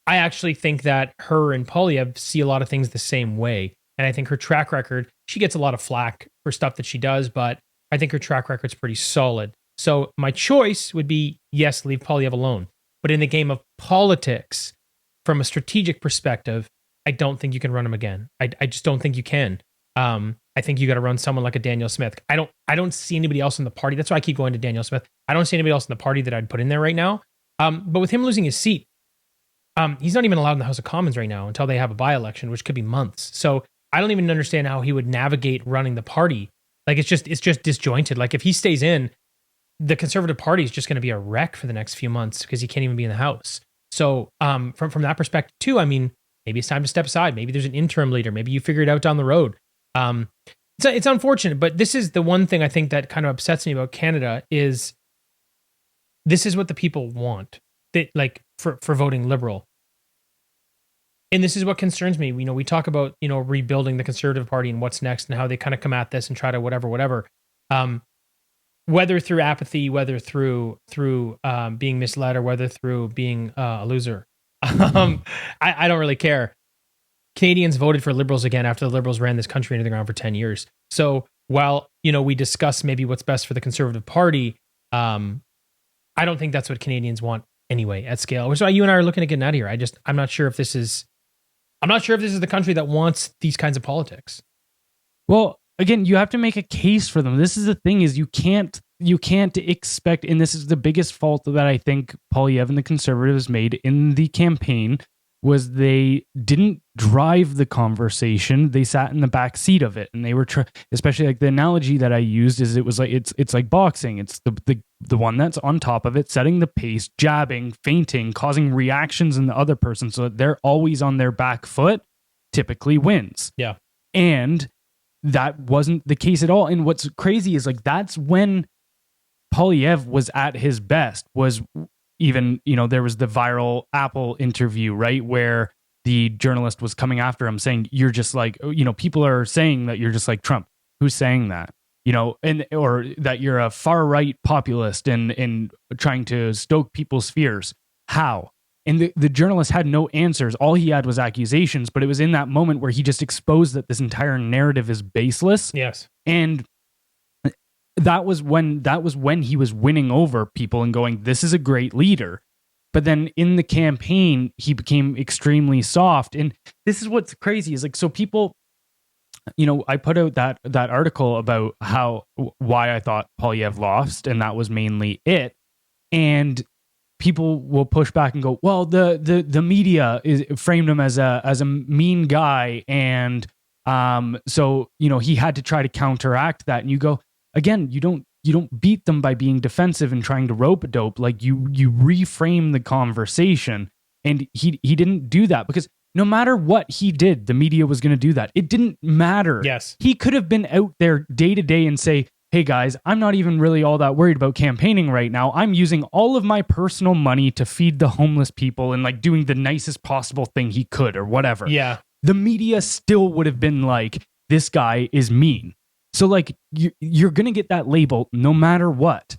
actually think that her and Poilievre see a lot of things the same way. And I think her track record, she gets a lot of flack for stuff that she does, but I think her track record's pretty solid. So my choice would be, yes, leave Poilievre alone. But in the game of politics, from a strategic perspective, I don't think you can run him again. I just don't think you can. I think you got to run someone like a Danielle Smith. I don't see anybody else in the party. That's why I keep going to Danielle Smith. I don't see anybody else in the party that I'd put in there right now. But with him losing his seat, he's not even allowed in the House of Commons right now until they have a by-election, which could be months. So I don't even understand how he would navigate running the party. Like it's just disjointed. Like if he stays in, the Conservative Party is just going to be a wreck for the next few months because he can't even be in the House. So from that perspective too, I mean, maybe it's time to step aside. Maybe there's an interim leader. Maybe you figure it out down the road. It's unfortunate, but this is the one thing I think that kind of upsets me about Canada is this is what the people want. They, like for voting Liberal. And this is what concerns me. You know, we talk about, you know, rebuilding the Conservative Party and what's next and how they kind of come at this and try to whatever. Whether through apathy, whether through being misled, or whether through being a loser. I don't really care. Canadians voted for Liberals again after the Liberals ran this country into the ground for 10 years. So while, you know, we discuss maybe what's best for the Conservative Party, I don't think that's what Canadians want anyway at scale. Which is why you and I are looking at getting out of here. I'm not sure if this is the country that wants these kinds of politics. Well, again, you have to make a case for them. This is the thing: is you can't expect, and this is the biggest fault that I think Poilievre and the Conservatives made in the campaign, was they didn't drive the conversation. They sat in the back seat of it, and they were especially like the analogy that I used is it was like it's like boxing. It's the one that's on top of it, setting the pace, jabbing, feinting, causing reactions in the other person, so that they're always on their back foot. Typically wins. Yeah, and that wasn't the case at all. And what's crazy is like that's when Poilievre was at his best. Was even, you know, there was the viral Apple interview, right, where the journalist was coming after him saying, you're just like, you know, people are saying that you're just like Trump. Who's saying that? You know, and or that you're a far right populist and trying to stoke people's fears. How? And the journalist had no answers. All he had was accusations, but it was in that moment where he just exposed that this entire narrative is baseless. Yes. And that was when he was winning over people and going, this is a great leader. But then in the campaign, he became extremely soft. And this is what's crazy is like, so people, you know, I put out that article about why I thought Poilievre lost, and that was mainly it. And people will push back and go, well, the media framed him as a mean guy, and so, you know, he had to try to counteract that. And you go, again, you don't beat them by being defensive and trying to rope-a-dope. Like you reframe the conversation, and he didn't do that, because no matter what he did, the media was going to do that. It didn't matter. Yes. He could have been out there day to day and say, hey guys, I'm not even really all that worried about campaigning right now. I'm using all of my personal money to feed the homeless people and like doing the nicest possible thing he could or whatever. Yeah. The media still would have been like, this guy is mean. So like you're going to get that label no matter what.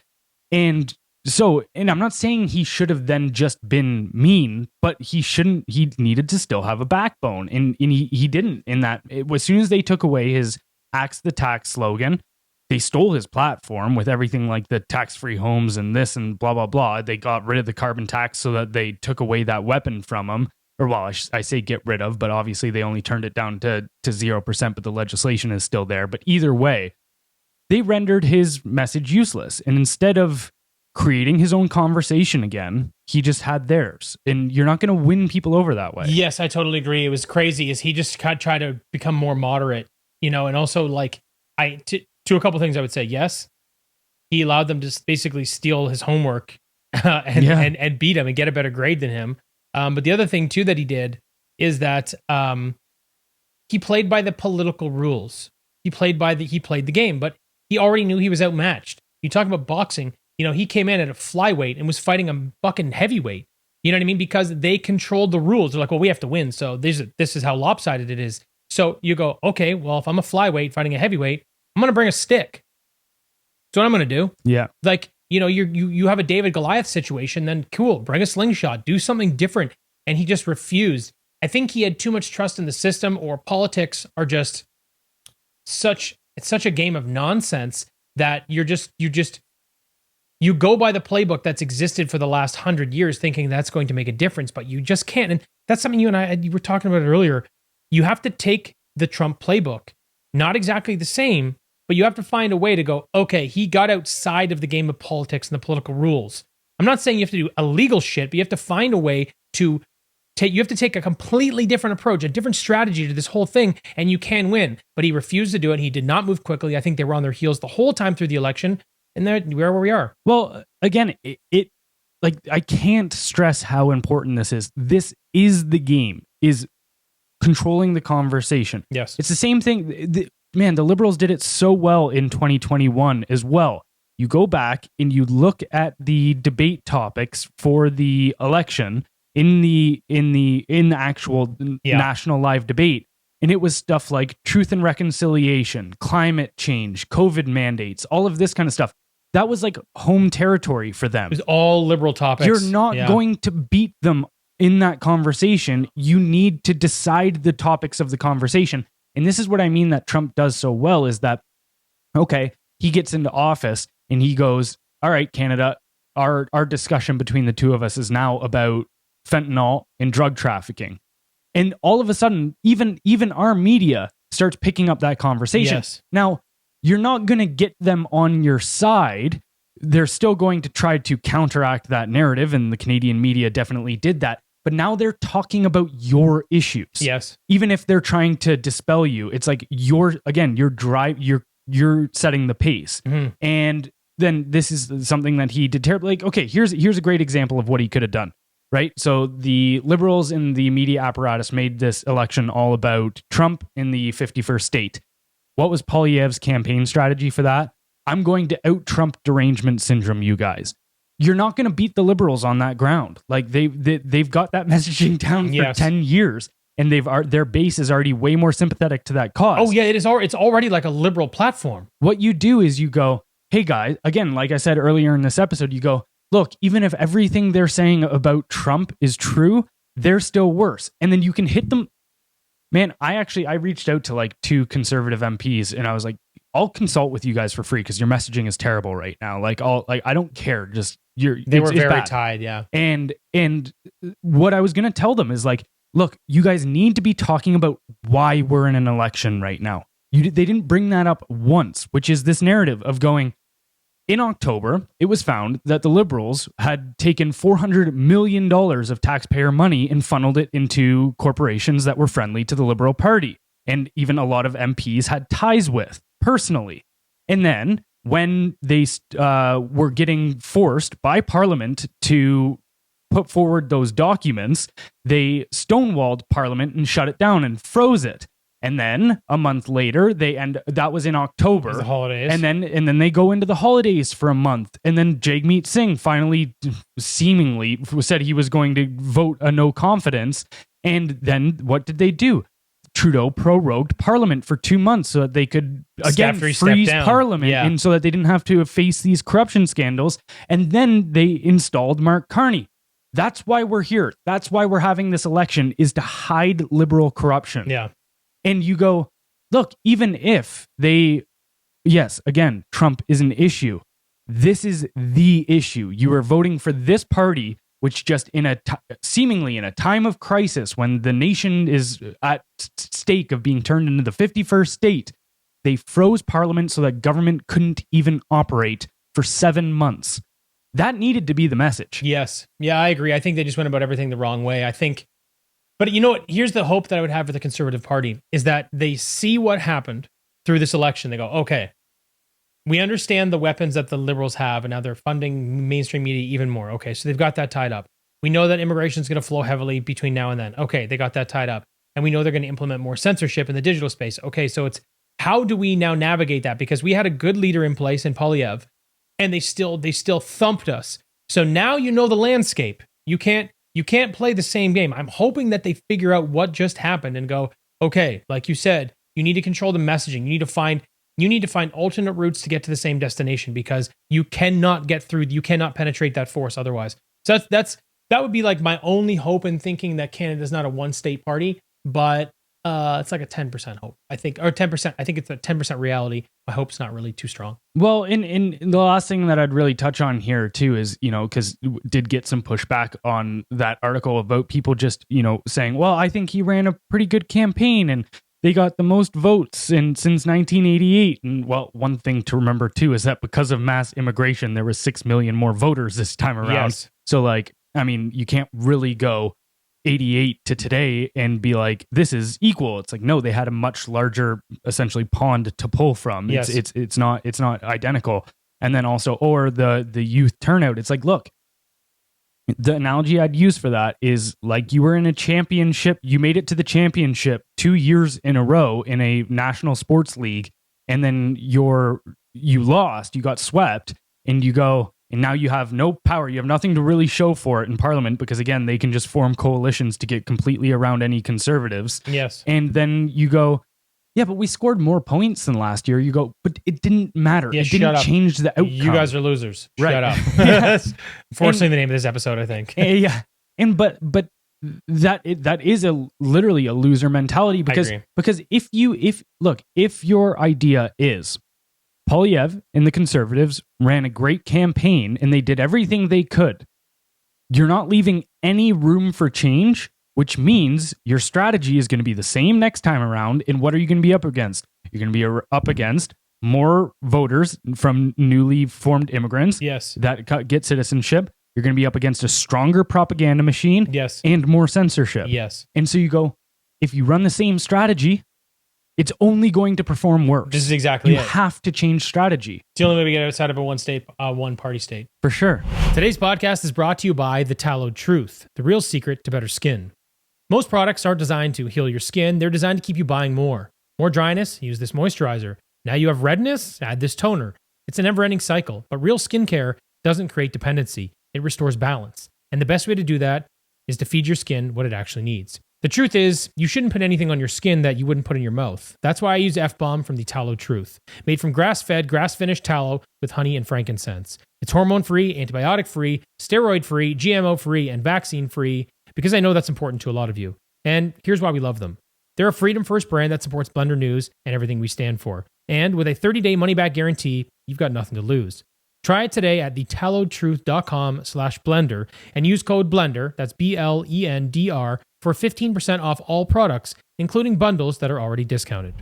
And I'm not saying he should have then just been mean, but he needed to still have a backbone. And he didn't in that. As soon as they took away his Axe the Tax slogan, they stole his platform with everything like the tax-free homes and this and blah, blah, blah. They got rid of the carbon tax so that they took away that weapon from him. Or, well, I say get rid of, but obviously they only turned it down to 0%, but the legislation is still there. But either way, they rendered his message useless. And instead of creating his own conversation again, he just had theirs. And you're not going to win people over that way. Yes, I totally agree. It was crazy as he just tried to become more moderate, you know, and also like to a couple things I would say. Yes, he allowed them to basically steal his homework and beat him and get a better grade than him. But the other thing too that he did is that he played by the political rules. He played the game, but he already knew he was outmatched. You talk about boxing, you know, he came in at a flyweight and was fighting a fucking heavyweight. You know what I mean? Because they controlled the rules. They're like, well, we have to win, so this is how lopsided it is. So you go, okay, well, if I'm a flyweight fighting a heavyweight, I'm gonna bring a stick. That's what I'm gonna do. Yeah, like, you know, you have a David Goliath situation, then cool, bring a slingshot, do something different. And he just refused. I think he had too much trust in the system, or politics are just such a game of nonsense that you go by the playbook that's existed for the last 100 years thinking that's going to make a difference, but you just can't. And that's something you and I were talking about it earlier. You have to take the Trump playbook, not exactly the same, but you have to find a way to go, okay, he got outside of the game of politics and the political rules. I'm not saying you have to do illegal shit, but you have to find a way to you have to take a completely different approach, a different strategy to this whole thing, and you can win. But he refused to do it. He did not move quickly. I think they were on their heels the whole time through the election, and we're where we are. Well, again, like, I can't stress how important this is. This is the game, is controlling the conversation. Yes. It's the same thing. The Liberals did it so well in 2021 as well. You go back and you look at the debate topics for the election in the actual national live debate, and it was stuff like truth and reconciliation, climate change, COVID mandates, all of this kind of stuff. That was like home territory for them. It was all liberal topics. You're not going to beat them in that conversation. You need to decide the topics of the conversation. And this is what I mean that Trump does so well, is that, okay, he gets into office and he goes, all right, Canada, our discussion between the two of us is now about fentanyl and drug trafficking. And all of a sudden, even our media starts picking up that conversation. Yes. Now, you're not going to get them on your side. They're still going to try to counteract that narrative, and the Canadian media definitely did that. But now they're talking about your issues. Yes. Even if they're trying to dispel you, it's like you're setting the pace. Mm-hmm. And then this is something that he did terribly. Like, okay, here's a great example of what he could have done. Right? So the Liberals in the media apparatus made this election all about Trump in the 51st state. What was Poilievre's campaign strategy for that? I'm going to out-Trump derangement syndrome, you guys. You're not going to beat the Liberals on that ground. Like, they've got that messaging down for 10 years, and their base is already way more sympathetic to that cause. Oh yeah, it's already like a liberal platform. What you do is you go, hey guys, again, like I said earlier in this episode, you go, look, even if everything they're saying about Trump is true, they're still worse. And then you can hit them. Man, I reached out to like 2 conservative MPs and I was like, I'll consult with you guys for free because your messaging is terrible right now. I don't care. Just they were very tied, yeah. And what I was gonna tell them is like, look, you guys need to be talking about why we're in an election right now. They didn't bring that up once, which is this narrative of going, in October, it was found that the Liberals had taken $400 million of taxpayer money and funneled it into corporations that were friendly to the Liberal Party, and even a lot of MPs had ties with personally. And then when they were getting forced by Parliament to put forward those documents, they stonewalled Parliament and shut it down and froze it. And then a month later, that was in October. The holidays. And then they go into the holidays for a month. And then Jagmeet Singh finally seemingly said he was going to vote a no confidence. And then what did they do? Trudeau prorogued Parliament for 2 months so that they could again freeze Parliament, and so that they didn't have to face these corruption scandals. And then they installed Mark Carney. That's why we're here. That's why we're having this election, is to hide Liberal corruption. Yeah. And you go, look, even if again, Trump is an issue. This is the issue. You are voting for this party, which just seemingly in a time of crisis when the nation is at stake of being turned into the 51st state, they froze Parliament so that government couldn't even operate for 7 months. That needed to be the message. Yes. Yeah, I agree. I think they just went about everything the wrong way. But you know what? Here's the hope that I would have for the Conservative Party, is that they see what happened through this election. They go, okay, we understand the weapons that the Liberals have, and now they're funding mainstream media even more. Okay, so they've got that tied up. We know that immigration is going to flow heavily between now and then. Okay, they got that tied up. And we know they're going to implement more censorship in the digital space. Okay, so it's how do we now navigate that? Because we had a good leader in place in Poilievre, and they still thumped us. So now you know the landscape. You can't play the same game. I'm hoping that they figure out what just happened and go, okay, like you said, you need to control the messaging. You need to find alternate routes to get to the same destination, because you cannot penetrate that force otherwise. So that would be like my only hope in thinking that Canada's not a one-state party, but it's like a 10% hope, I think, or 10%. I think it's a 10% reality. My hope's not really too strong. Well, in the last thing that I'd really touch on here too is, because did get some pushback on that article about people just, saying, well, I think he ran a pretty good campaign and they got the most votes since 1988. And well, one thing to remember too is that because of mass immigration, there was 6 million more voters this time around. Yes. So you can't really go, 88 to today and be like, this is equal. It's like, no, they had a much larger, essentially, pond to pull from. Yes. It's not identical. And then also, or the youth turnout. It's like, look, the analogy I'd use for that is like you were in a championship, you made it to the championship 2 years in a row in a national sports league, and then you lost, you got swept, and you go, and now you have no power, you have nothing to really show for it in Parliament, because again, they can just form coalitions to get completely around any conservatives. Yes. And then you go, yeah, but we scored more points than last year. You go, but it didn't matter. Yeah, it didn't change the outcome. You guys are losers. Right. Shut up. Yes. Unfortunately, the name of this episode, I think. Yeah. And but that is literally a loser mentality, because if your idea is Poilievre and the Conservatives ran a great campaign and they did everything they could, you're not leaving any room for change, which means your strategy is going to be the same next time around. And what are you going to be up against? You're going to be up against more voters from newly formed immigrants that get citizenship. You're going to be up against a stronger propaganda machine and more censorship. Yes. And so you go, if you run the same strategy, it's only going to perform worse. This is exactly it. You have to change strategy. It's the only way we get outside of a one party state. For sure. Today's podcast is brought to you by The Tallow Truth, the real secret to better skin. Most products aren't designed to heal your skin. They're designed to keep you buying more. More dryness? Use this moisturizer. Now you have redness? Add this toner. It's a never-ending cycle, but real skincare doesn't create dependency. It restores balance. And the best way to do that is to feed your skin what it actually needs. The truth is, you shouldn't put anything on your skin that you wouldn't put in your mouth. That's why I use F-Bomb from The Tallow Truth, made from grass-fed, grass-finished tallow with honey and frankincense. It's hormone-free, antibiotic-free, steroid-free, GMO-free, and vaccine-free, because I know that's important to a lot of you. And here's why we love them. They're a freedom-first brand that supports Blendr News and everything we stand for. And with a 30-day money-back guarantee, you've got nothing to lose. Try it today at thetallowtruth.com/blender and use code BLENDR, that's BLENDR, for 15% off all products, including bundles that are already discounted.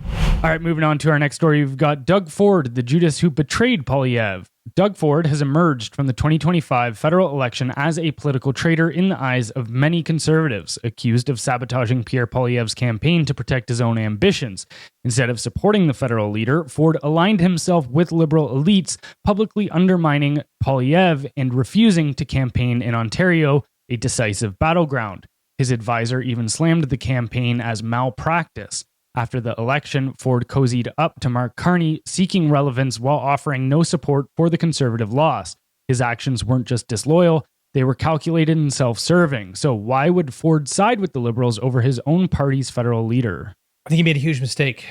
All right, moving on to our next story. We've got Doug Ford, the Judas who betrayed Poilievre. Doug Ford has emerged from the 2025 federal election as a political traitor in the eyes of many conservatives, accused of sabotaging Pierre Poilievre's campaign to protect his own ambitions. Instead of supporting the federal leader, Ford aligned himself with liberal elites, publicly undermining Poilievre and refusing to campaign in Ontario, a decisive battleground. His advisor even slammed the campaign as malpractice. After the election, Ford cozied up to Mark Carney, seeking relevance while offering no support for the conservative loss. His actions weren't just disloyal, they were calculated and self-serving. So why would Ford side with the Liberals over his own party's federal leader? I think he made a huge mistake.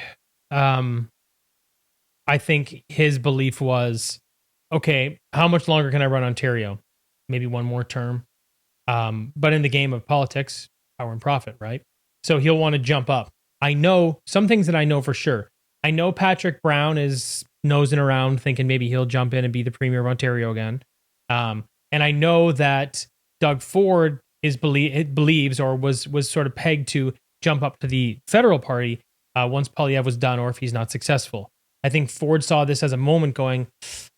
I think his belief was, okay, how much longer can I run Ontario? Maybe one more term. But in the game of politics, power and profit, right? So he'll want to jump up. I know some things that I know for sure. I know Patrick Brown is nosing around thinking maybe he'll jump in and be the Premier of Ontario again. And I know that Doug Ford believes or was sort of pegged to jump up to the federal party once Poilievre was done or if he's not successful. I think Ford saw this as a moment going,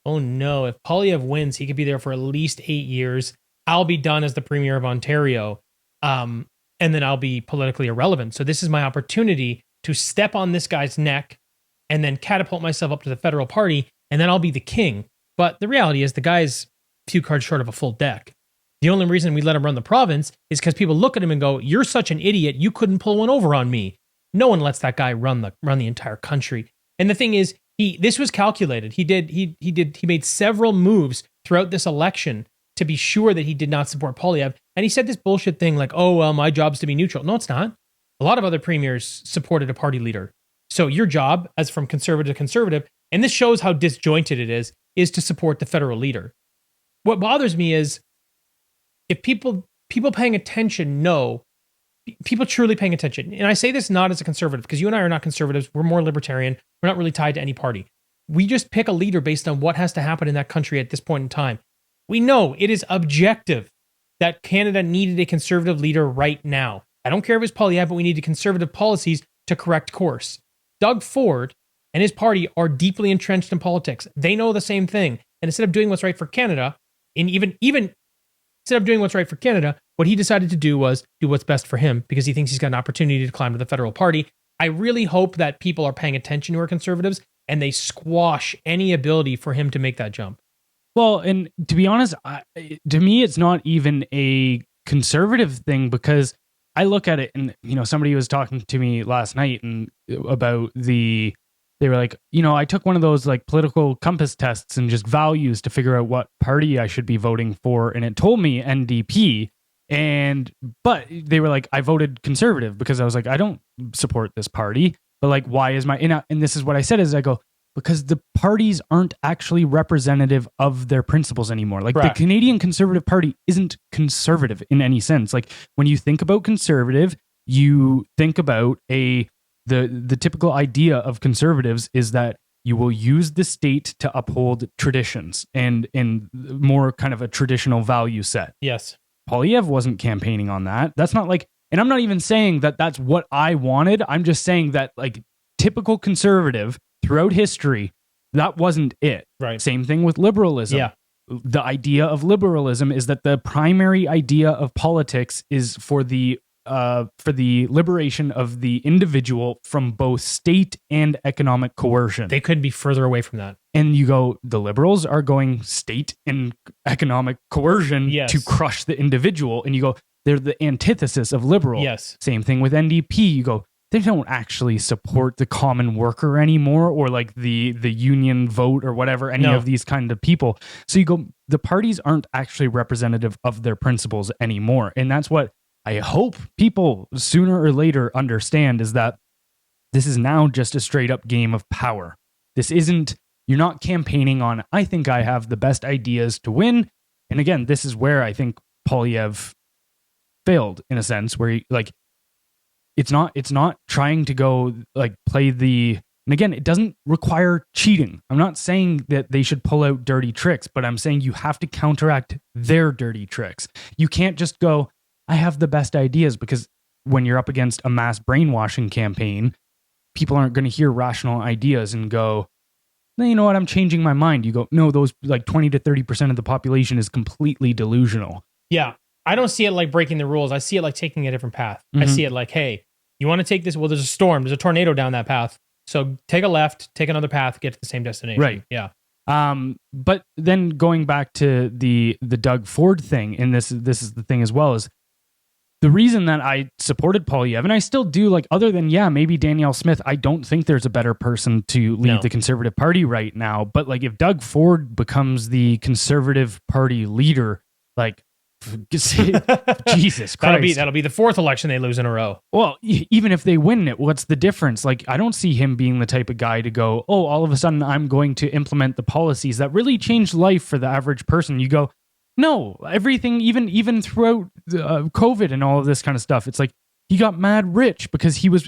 oh no, if Poilievre wins, he could be there for at least 8 years. I'll be done as the Premier of Ontario. And then I'll be politically irrelevant. So this is my opportunity to step on this guy's neck and then catapult myself up to the federal party, and then I'll be the king. But the reality is the guy's a few cards short of a full deck. The only reason we let him run the province is because people look at him and go, you're such an idiot, you couldn't pull one over on me. No one lets that guy run the entire country. And the thing is, this was calculated. He made several moves throughout this election to be sure that he did not support Poilievre. And he said this bullshit thing like, oh, well, my job's to be neutral. No, it's not. A lot of other premiers supported a party leader. So your job, as from conservative to conservative, and this shows how disjointed it is to support the federal leader. What bothers me is if people paying attention know, people truly paying attention. And I say this not as a conservative, because you and I are not conservatives. We're more libertarian. We're not really tied to any party. We just pick a leader based on what has to happen in that country at this point in time. We know it is objective that Canada needed a conservative leader right now. I don't care if it's Poilievre, but we needed conservative policies to correct course. Doug Ford and his party are deeply entrenched in politics. They know the same thing. And instead of doing what's right for Canada, and even instead of doing what's right for Canada, what he decided to do was do what's best for him because he thinks he's got an opportunity to climb to the federal party. I really hope that people are paying attention to our conservatives and they squash any ability for him to make that jump. Well, and to be honest, to me, it's not even a conservative thing because I look at it and, somebody was talking to me last night and about they were like, I took one of those like political compass tests and just values to figure out what party I should be voting for. And it told me NDP. But they were like, I voted conservative because I was like, I don't support this party. But like, why is and this is what I said is I go, because the parties aren't actually representative of their principles anymore. Like the Canadian Conservative Party isn't conservative in any sense. Like when you think about conservative, you think about the typical idea of conservatives is that you will use the state to uphold traditions and more kind of a traditional value set. Yes. Poilievre wasn't campaigning on that. That's not like, and I'm not even saying that that's what I wanted. I'm just saying that like typical conservative throughout history, that wasn't it. Right. Same thing with liberalism. Yeah. The idea of liberalism is that the primary idea of politics is for the liberation of the individual from both state and economic coercion. They could be further away from that. And you go, the liberals are going state and economic coercion to crush the individual. And you go, they're the antithesis of liberal. Yes. Same thing with NDP. You go, they don't actually support the common worker anymore or like the union vote or whatever, any of these kind of people. So you go, the parties aren't actually representative of their principles anymore. And that's what I hope people sooner or later understand is that this is now just a straight up game of power. This isn't, you're not campaigning on, I think I have the best ideas to win. And again, this is where I think Poilievre failed in a sense where it's not trying to go like play and again, it doesn't require cheating. I'm not saying that they should pull out dirty tricks, but I'm saying you have to counteract their dirty tricks. You can't just go, I have the best ideas, because when you're up against a mass brainwashing campaign, people aren't going to hear rational ideas and go, no, you know what, I'm changing my mind. You go, no, those like 20 to 30% of the population is completely delusional. Yeah. I don't see it like breaking the rules. I see it like taking a different path. I see it like, hey, you want to take this? Well, there's a storm. There's a tornado down that path. So take a left, take another path, get to the same destination. Right. Yeah. But then going back to the Doug Ford thing, and this is the thing as well, is the reason that I supported Poilievre, and I still do, like, other than, maybe Danielle Smith, I don't think there's a better person to lead the Conservative Party right now. But like, if Doug Ford becomes the Conservative Party leader, like, Jesus Christ. That'll be the fourth election they lose in a row. Well, even if they win it, what's the difference? Like, I don't see him being the type of guy to go, oh, all of a sudden I'm going to implement the policies that really change life for the average person. You go, no, everything, even throughout COVID and all of this kind of stuff, it's like he got mad rich because he was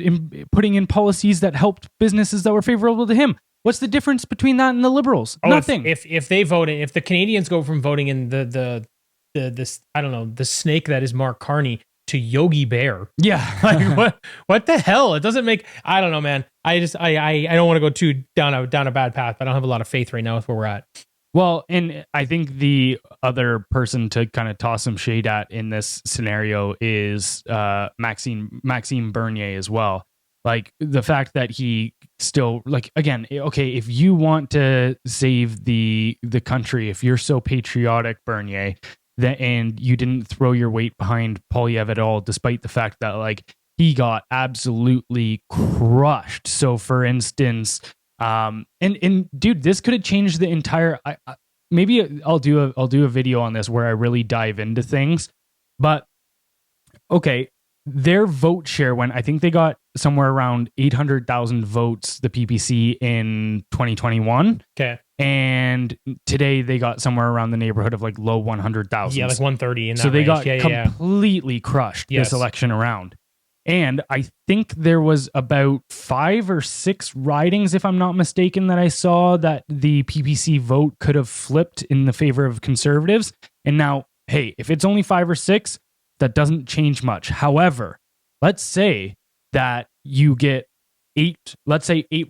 putting in policies that helped businesses that were favorable to him. What's the difference between that and the Liberals? Nothing. If they vote in, if the Canadians go from voting in the I don't know, the snake that is Mark Carney to Yogi Bear. Yeah. Like what the hell? It doesn't make, I don't know, man. I don't want to go too down a bad path, but I don't have a lot of faith right now with where we're at. Well, and I think the other person to kind of toss some shade at in this scenario is Maxime Bernier as well. Like, the fact that he still, like, again, okay, if you want to save the country, if you're so patriotic, Bernier, and you didn't throw your weight behind Poilievre at all, despite the fact that, like, he got absolutely crushed. So, for instance, and dude, this could have changed the entire. Maybe I'll do a video on this where I really dive into things. But okay, their vote share when I think they got somewhere around 800,000 votes, the PPC in 2021. Okay. And today they got somewhere around the neighborhood of like low 100,000. Yeah, like 130 in that So they range. got completely crushed this election around. And I think there was about 5 or 6 ridings, if I'm not mistaken, that I saw that the PPC vote could have flipped in the favor of Conservatives. And now, hey, if it's only 5 or 6, that doesn't change much. However, let's say that you get 8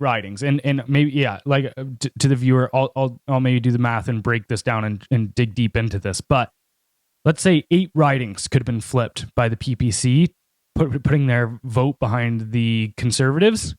ridings, and maybe, like, to the viewer, I'll maybe do the math and break this down and dig deep into this. But let's say 8 ridings could have been flipped by the PPC, putting their vote behind the Conservatives.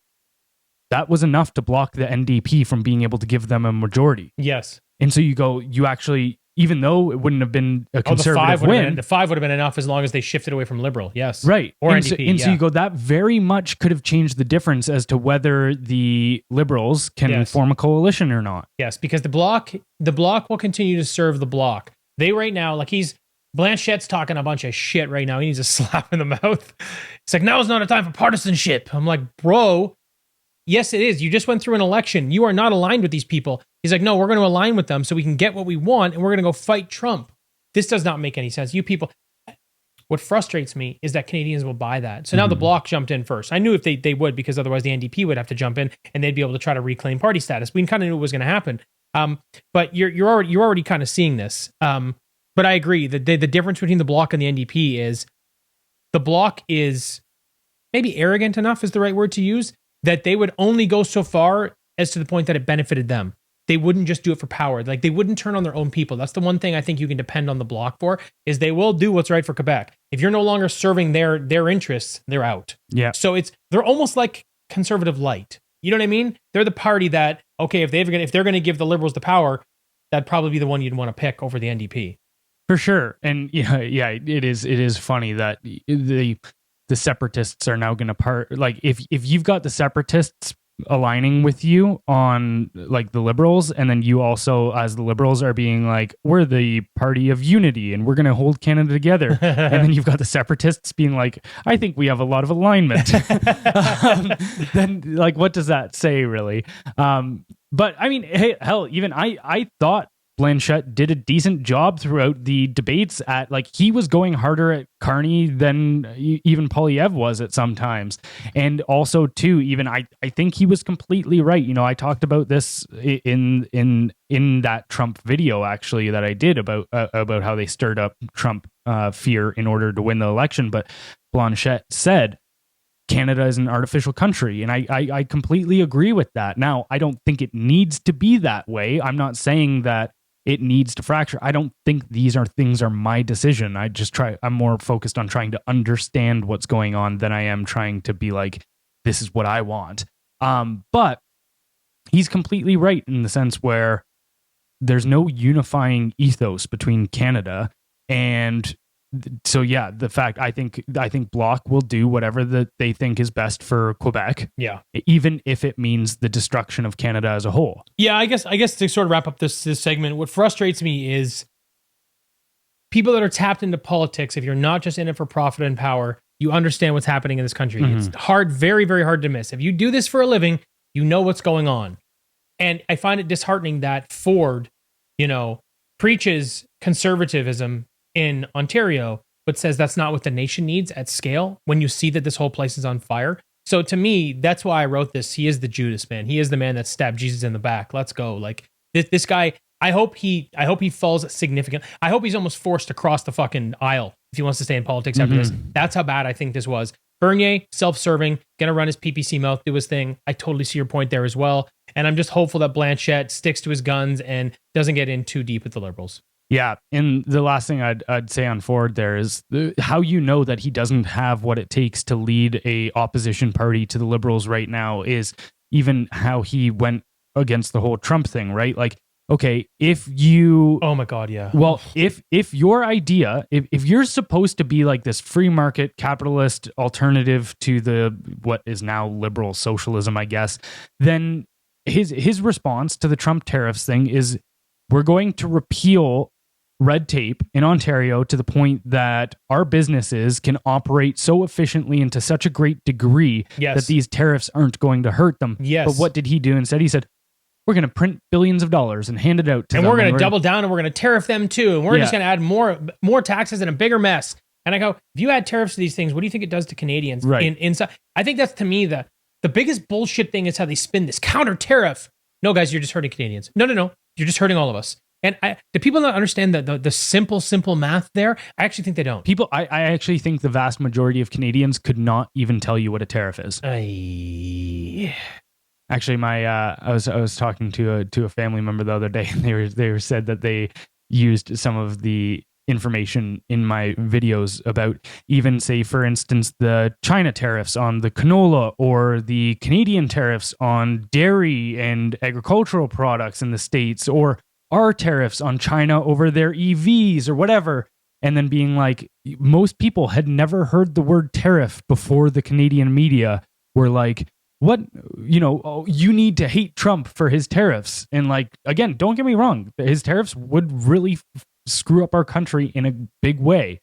That was enough to block the NDP from being able to give them a majority. Yes. And so you actually, even though it wouldn't have been a Conservative win. The 5 would have been enough as long as they shifted away from Liberal. Yes. Right. Or and NDP. So you go, that very much could have changed the difference as to whether the Liberals can form a coalition or not. Yes, because the bloc will continue to serve the bloc. They right now, like Blanchette's talking a bunch of shit right now. He needs a slap in the mouth. It's like, now is not a time for partisanship. I'm like, bro, yes, it is. You just went through an election. You are not aligned with these people. He's like, no, we're going to align with them so we can get what we want and we're going to go fight Trump. This does not make any sense. You people, what frustrates me is that Canadians will buy that. So now the bloc jumped in first. I knew if they would, because otherwise the NDP would have to jump in and they'd be able to try to reclaim party status. We kind of knew it was going to happen. But you're already kind of seeing this. But I agree that the difference between the bloc and the NDP is the bloc is maybe arrogant enough is the right word to use, that they would only go so far as to the point that it benefited them. They wouldn't just do it for power. Like, they wouldn't turn on their own people. That's the one thing I think you can depend on the bloc for, is they will do what's right for Quebec. If you're no longer serving their interests, they're out. Yeah. So they're almost like Conservative light. You know what I mean? They're the party that, okay, if they're going to give the Liberals the power, that'd probably be the one you'd want to pick over the NDP. For sure. And yeah, it is funny that the separatists are now going to like, if you've got the separatists aligning with you on like the Liberals, and then you also, as the Liberals, are being like, we're the party of unity and we're going to hold Canada together, and then you've got the separatists being like, I think we have a lot of alignment. Then like, what does that say, really? But I mean, hey, hell, even I thought Blanchette did a decent job throughout the debates. He was going harder at Carney than even Poilievre was at some times. And also too, even I think he was completely right. You know, I talked about this in that Trump video actually that I did about how they stirred up Trump fear in order to win the election. But Blanchette said Canada is an artificial country. And I completely agree with that. Now, I don't think it needs to be that way. I'm not saying that it needs to fracture. I don't think these things are my decision. I'm more focused on trying to understand what's going on than I am trying to be like, this is what I want. But he's completely right in the sense where there's no unifying ethos between Canada. And so, yeah, the fact I think Bloc will do whatever that they think is best for Quebec. Yeah, even if it means the destruction of Canada as a whole. Yeah, I guess to sort of wrap up this segment, what frustrates me is people that are tapped into politics. If you're not just in it for profit and power, you understand what's happening in this country. Mm-hmm. It's hard, very, very hard to miss. If you do this for a living, you know what's going on. And I find it disheartening that Ford, preaches conservatism in Ontario, but says that's not what the nation needs at scale when you see that this whole place is on fire. So to me, that's why I wrote this. He is the Judas, man. He is the man that stabbed Jesus in the back. Let's go. Like this guy, I hope he falls significant. I hope he's almost forced to cross the fucking aisle if he wants to stay in politics after this. That's how bad I think this was. Bernier, self-serving, gonna run his PPC mouth, do his thing. I totally see your point there as well. And I'm just hopeful that Blanchette sticks to his guns and doesn't get in too deep with the Liberals. Yeah, and the last thing I'd say on Ford there is how you know that he doesn't have what it takes to lead a opposition party to the Liberals right now is even how he went against the whole Trump thing, right? Like, okay, if you... Oh my God, yeah. Well, if your idea, if you're supposed to be like this free market capitalist alternative to the what is now liberal socialism, I guess, then his response to the Trump tariffs thing is we're going to repeal red tape in Ontario to the point that our businesses can operate so efficiently and to such a great degree that these tariffs aren't going to hurt them. Yes. But what did he do instead? He said, we're going to print billions of dollars and hand it out to them. And we're going to double down and we're going to tariff them too. And we're just going to add more taxes and a bigger mess. And I go, if you add tariffs to these things, what do you think it does to Canadians? Right. Inside? I think that's, to me, the biggest bullshit thing is how they spin this counter tariff. No, guys, you're just hurting Canadians. No. You're just hurting all of us. And do people not understand the simple math there? I actually think they don't. I actually think the vast majority of Canadians could not even tell you what a tariff is. Actually, I was talking to a family member the other day, and they said that they used some of the information in my videos about even, say, for instance, the China tariffs on the canola or the Canadian tariffs on dairy and agricultural products in the States, or our tariffs on China over their EVs or whatever. And then being like, most people had never heard the word tariff before the Canadian media were like, what, you need to hate Trump for his tariffs. And like, again, don't get me wrong, his tariffs would really screw up our country in a big way.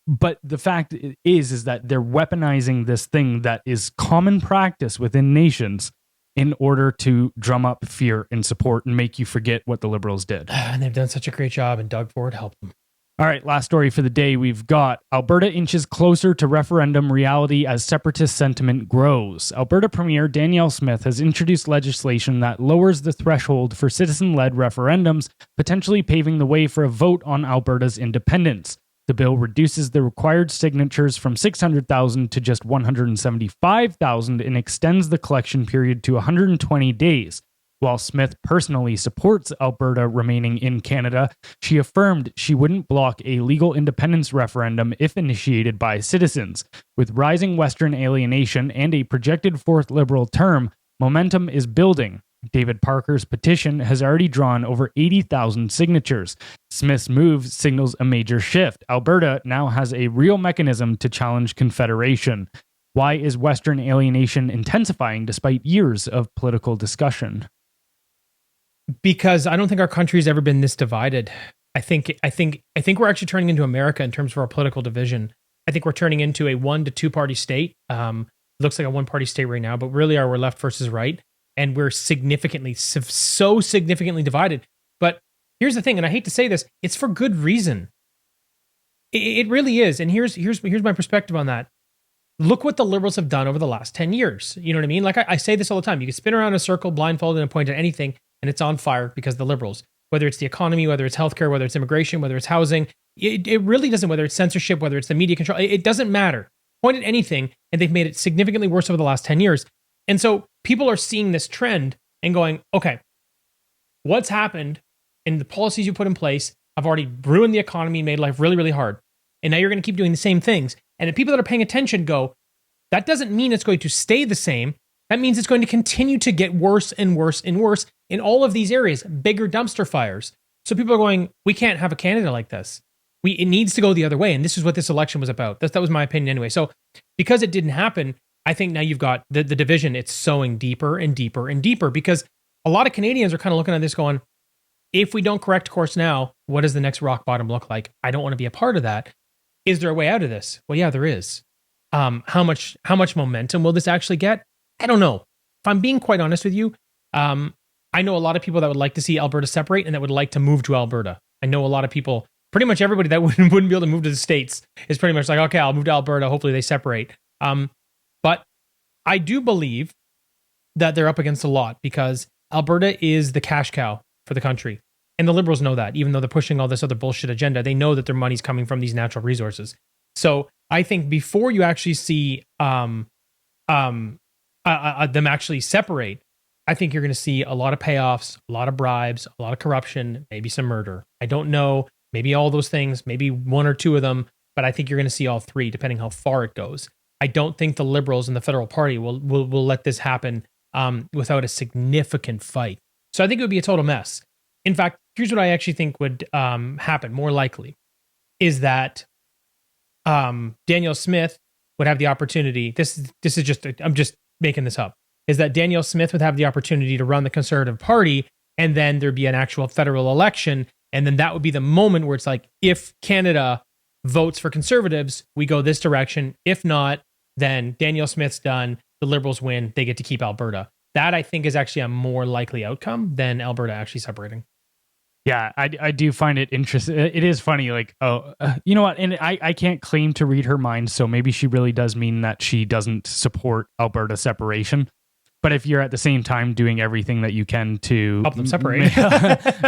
But the fact is that they're weaponizing this thing that is common practice within nations in order to drum up fear and support and make you forget what the Liberals did. And they've done such a great job, and Doug Ford helped them. All right, last story for the day. We've got Alberta inches closer to referendum reality as separatist sentiment grows. Alberta Premier Danielle Smith has introduced legislation that lowers the threshold for citizen-led referendums, potentially paving the way for a vote on Alberta's independence. The bill reduces the required signatures from 600,000 to just 175,000 and extends the collection period to 120 days. While Smith personally supports Alberta remaining in Canada, she affirmed she wouldn't block a legal independence referendum if initiated by citizens. With rising Western alienation and a projected fourth Liberal term, momentum is building. David Parker's petition has already drawn over 80,000 signatures. Smith's move signals a major shift. Alberta now has a real mechanism to challenge Confederation. Why is Western alienation intensifying despite years of political discussion? Because I don't think our country's ever been this divided. I think we're actually turning into America in terms of our political division. I think we're turning into a 1 to 2 party state. Looks like a 1 party state right now, but really we're left versus right, and we're significantly divided. But here's the thing, and I hate to say this, it's for good reason. It really is, and here's my perspective on that. Look what the Liberals have done over the last 10 years. You know what I mean? Like I say this all the time. You can spin around in a circle, blindfolded, and point at anything, and it's on fire because of the Liberals. Whether it's the economy, whether it's healthcare, whether it's immigration, whether it's housing, it really doesn't, whether it's censorship, whether it's the media control, it doesn't matter. Point at anything, and they've made it significantly worse over the last 10 years. And so people are seeing this trend and going, okay, what's happened and the policies you put in place have already ruined the economy and made life really, really hard. And now you're going to keep doing the same things. And the people that are paying attention go, that doesn't mean it's going to stay the same. That means it's going to continue to get worse and worse and worse in all of these areas, bigger dumpster fires. So people are going, we can't have a Canada like this. It needs to go the other way. And this is what this election was about. That was my opinion anyway. So because it didn't happen, I think now you've got the division. It's sowing deeper and deeper and deeper because a lot of Canadians are kind of looking at this going, if we don't correct course now, what does the next rock bottom look like? I don't want to be a part of that. Is there a way out of this? Well, yeah, there is. How much momentum will this actually get? I don't know. If I'm being quite honest with you, I know a lot of people that would like to see Alberta separate and that would like to move to Alberta. I know a lot of people, pretty much everybody that wouldn't be able to move to the States is pretty much like, okay, I'll move to Alberta. Hopefully they separate. But I do believe that they're up against a lot because Alberta is the cash cow for the country. And the Liberals know that, even though they're pushing all this other bullshit agenda, they know that their money's coming from these natural resources. So I think before you actually see them actually separate, I think you're going to see a lot of payoffs, a lot of bribes, a lot of corruption, maybe some murder. I don't know, maybe all those things, maybe 1 or 2 of them, but I think you're going to see all 3, depending how far it goes. I don't think the Liberals and the federal party will let this happen without a significant fight. So I think it would be a total mess. In fact, here's what I actually think would happen more likely, is that Danielle Smith would have the opportunity. This is just, I'm just making this up, is that Danielle Smith would have the opportunity to run the Conservative Party, and then there'd be an actual federal election, and then that would be the moment where it's like, if Canada votes for Conservatives, we go this direction. If not, then Danielle Smith's done, the Liberals win, they get to keep Alberta. That, I think, is actually a more likely outcome than Alberta actually separating. Yeah, I do find it interesting. It is funny, like, you know what? And I can't claim to read her mind, so maybe she really does mean that she doesn't support Alberta separation. But if you're at the same time doing everything that you can to help them separate,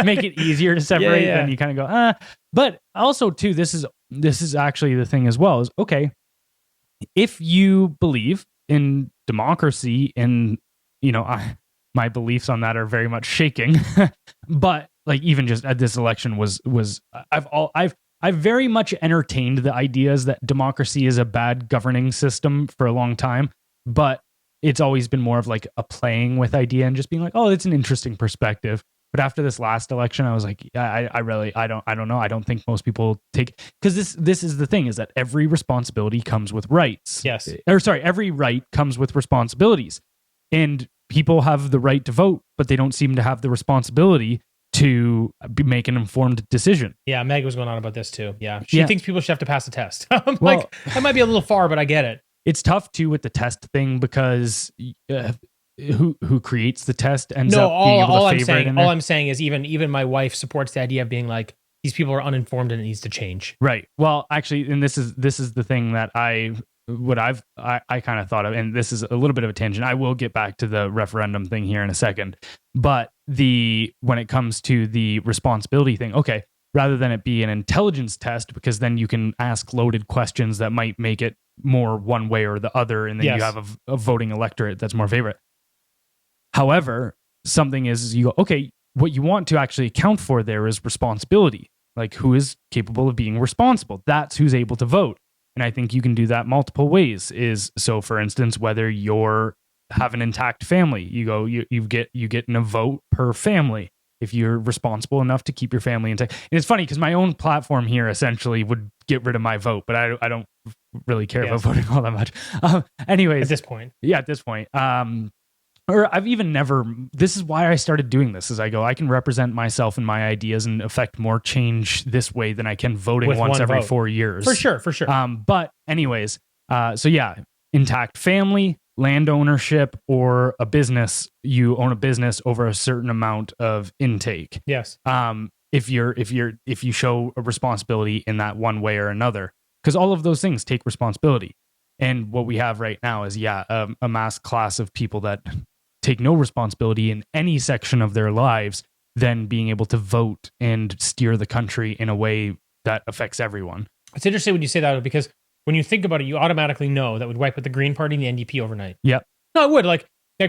make it easier to separate, then you kind of go, But also, too, this is actually the thing as well, is, okay, if you believe in democracy, and, you know, my beliefs on that are very much shaking, but like even just at this election was I very much entertained the ideas that democracy is a bad governing system for a long time, but it's always been more of like a playing with idea and just being like, oh, it's an interesting perspective. But after this last election, I was like, yeah, I don't know. I don't think most people take, because this is the thing, is that every responsibility comes with rights. Yes. Or sorry, every right comes with responsibilities. And people have the right to vote, but they don't seem to have the responsibility to make an informed decision. Yeah, Meg was going on about this too. Yeah, she thinks people should have to pass a test. I'm like, that might be a little far, but I get it. It's tough too with the test thing because who creates the test ends up being able to favorite it in there. All I'm saying is even my wife supports the idea of being like, these people are uninformed and it needs to change. Right. Well, actually, and this is the thing that I kind of thought of, and this is a little bit of a tangent. I will get back to the referendum thing here in a second, but when it comes to the responsibility thing, okay, rather than it be an intelligence test, because then you can ask loaded questions that might make it more one way or the other, and then you have a voting electorate that's more favorite. However, something is, you go, okay, what you want to actually account for there is responsibility. Like, who is capable of being responsible? That's who's able to vote. And I think you can do that multiple ways. So for instance, whether you're have an intact family, you get a vote per family if you're responsible enough to keep your family intact. And it's funny because my own platform here essentially would get rid of my vote, but I don't really care about voting all that much. Anyways, at this point. Or I've even this is why I started doing this, is I can represent myself and my ideas and affect more change this way than I can voting once every 4 years. For sure. But anyways, so yeah, intact family, land ownership, or a business. You own a business over a certain amount of intake. Yes. If you show a responsibility in that one way or another, because all of those things take responsibility. And what we have right now is a mass class of people that take no responsibility in any section of their lives, then being able to vote and steer the country in a way that affects everyone. It's interesting when you say that, because when you think about it, you automatically know that would wipe out the Green Party and the NDP overnight. Yep. No, it would. Like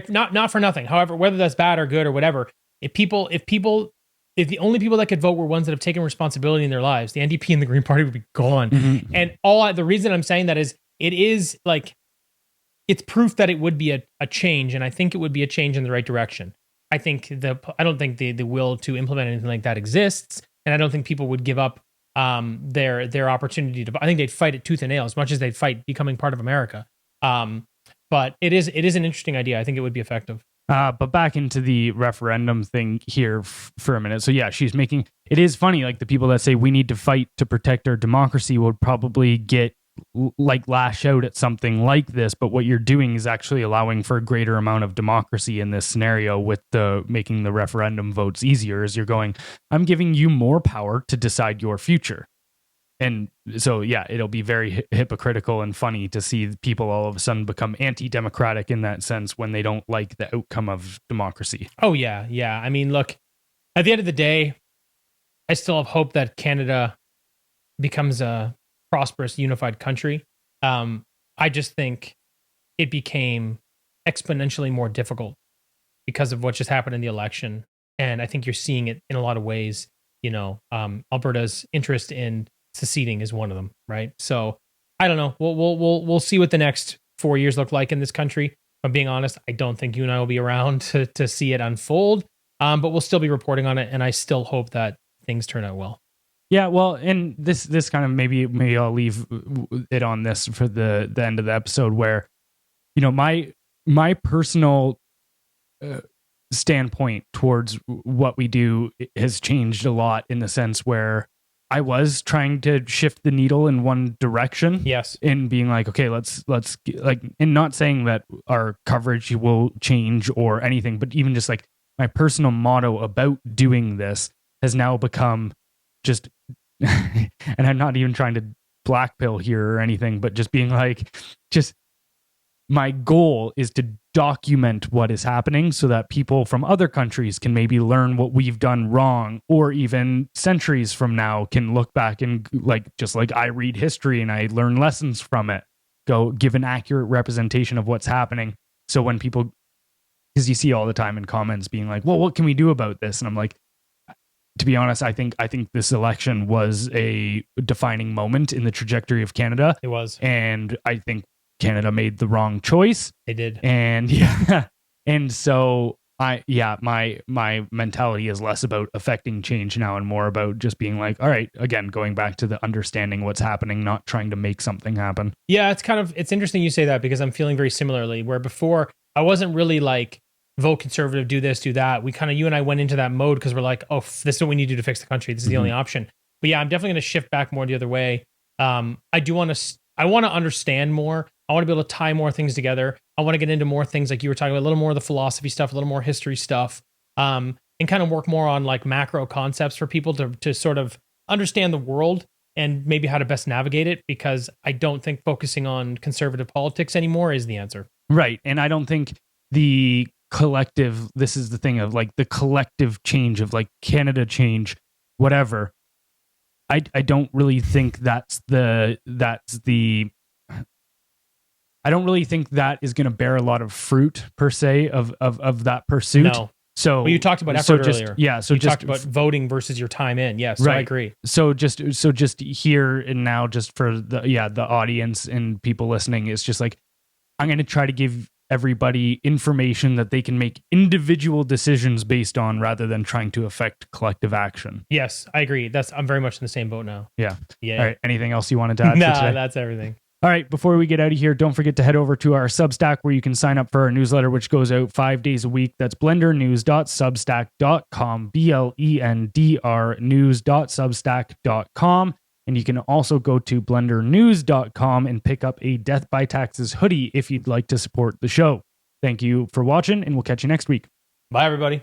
not for nothing. However, whether that's bad or good or whatever, if the only people that could vote were ones that have taken responsibility in their lives, the NDP and the Green Party would be gone. Mm-hmm. And the reason I'm saying that is, it is like, it's proof that it would be a change, and I think it would be a change in the right direction. I don't think the will to implement anything like that exists, and I don't think people would give up their opportunity to. I think they'd fight it tooth and nail as much as they'd fight becoming part of America. But it is an interesting idea. I think it would be effective. But back into the referendum thing here for a minute. So yeah, it is funny, like the people that say we need to fight to protect our democracy would probably get lash out at something like this, but what you're doing is actually allowing for a greater amount of democracy in this scenario with making the referendum votes easier. Is you're going, I'm giving you more power to decide your future. And so yeah, it'll be very hypocritical and funny to see people all of a sudden become anti-democratic in that sense when they don't like the outcome of democracy. Oh yeah. I mean, look, at the end of the day, I still have hope that Canada becomes a prosperous, unified country. I just think it became exponentially more difficult because of what just happened in the election. And I think you're seeing it in a lot of ways. Alberta's interest in seceding is one of them, right? So I don't know. We'll see what the next 4 years look like in this country. If I'm being honest, I don't think you and I will be around to see it unfold. But we'll still be reporting on it, and I still hope that things turn out well. Yeah, well, and this kind of maybe I'll leave it on this for the end of the episode, where my personal standpoint towards what we do has changed a lot, in the sense where I was trying to shift the needle in one direction. Yes. In being like, okay, let's like, and not saying that our coverage will change or anything, but even just like my personal motto about doing this has now become just, and I'm not even trying to blackpill here or anything, but just being like, just my goal is to document what is happening so that people from other countries can maybe learn what we've done wrong, or even centuries from now can look back and just like I read history and I learn lessons from it, go give an accurate representation of what's happening. So when people, because you see all the time in comments being like, well, what can we do about this? And I'm like, to be honest, I think this election was a defining moment in the trajectory of Canada. It was. And I think Canada made the wrong choice. They did. And and so my mentality is less about affecting change now and more about just being like, all right, again, going back to the understanding what's happening, not trying to make something happen. Yeah, it's interesting you say that, because I'm feeling very similarly, where before I wasn't really like, vote conservative, do this, do that. You and I went into that mode because we're like, oh, this is what we need to do to fix the country. This is the only option. But yeah, I'm definitely going to shift back more the other way. I want to understand more. I want to be able to tie more things together. I want to get into more things like you were talking about, a little more of the philosophy stuff, a little more history stuff, and kind of work more on like macro concepts for people to sort of understand the world and maybe how to best navigate it, because I don't think focusing on conservative politics anymore is the answer. Right. And I don't think the collective, this is the thing of like the collective change of like Canada change, whatever. I don't really think I don't really think that is going to bear a lot of fruit per se of that pursuit. No. So you talked about effort earlier. Yeah. So you talked about voting versus your time in. Yes. Yeah, right. I agree. So just here and now, just for the audience and people listening, it's just like, I'm going to try to give everybody information that they can make individual decisions based on, rather than trying to affect collective action. Yes, I agree. I'm very much in the same boat now. Yeah. Yeah. All right. Anything else you wanted to add? No, that's everything. All right. Before we get out of here, don't forget to head over to our Substack, where you can sign up for our newsletter, which goes out 5 days a week. That's blendrnews.substack.com, BLENDR news.substack.com. And you can also go to blendrnews.com and pick up a Death by Taxes hoodie if you'd like to support the show. Thank you for watching, and we'll catch you next week. Bye, everybody.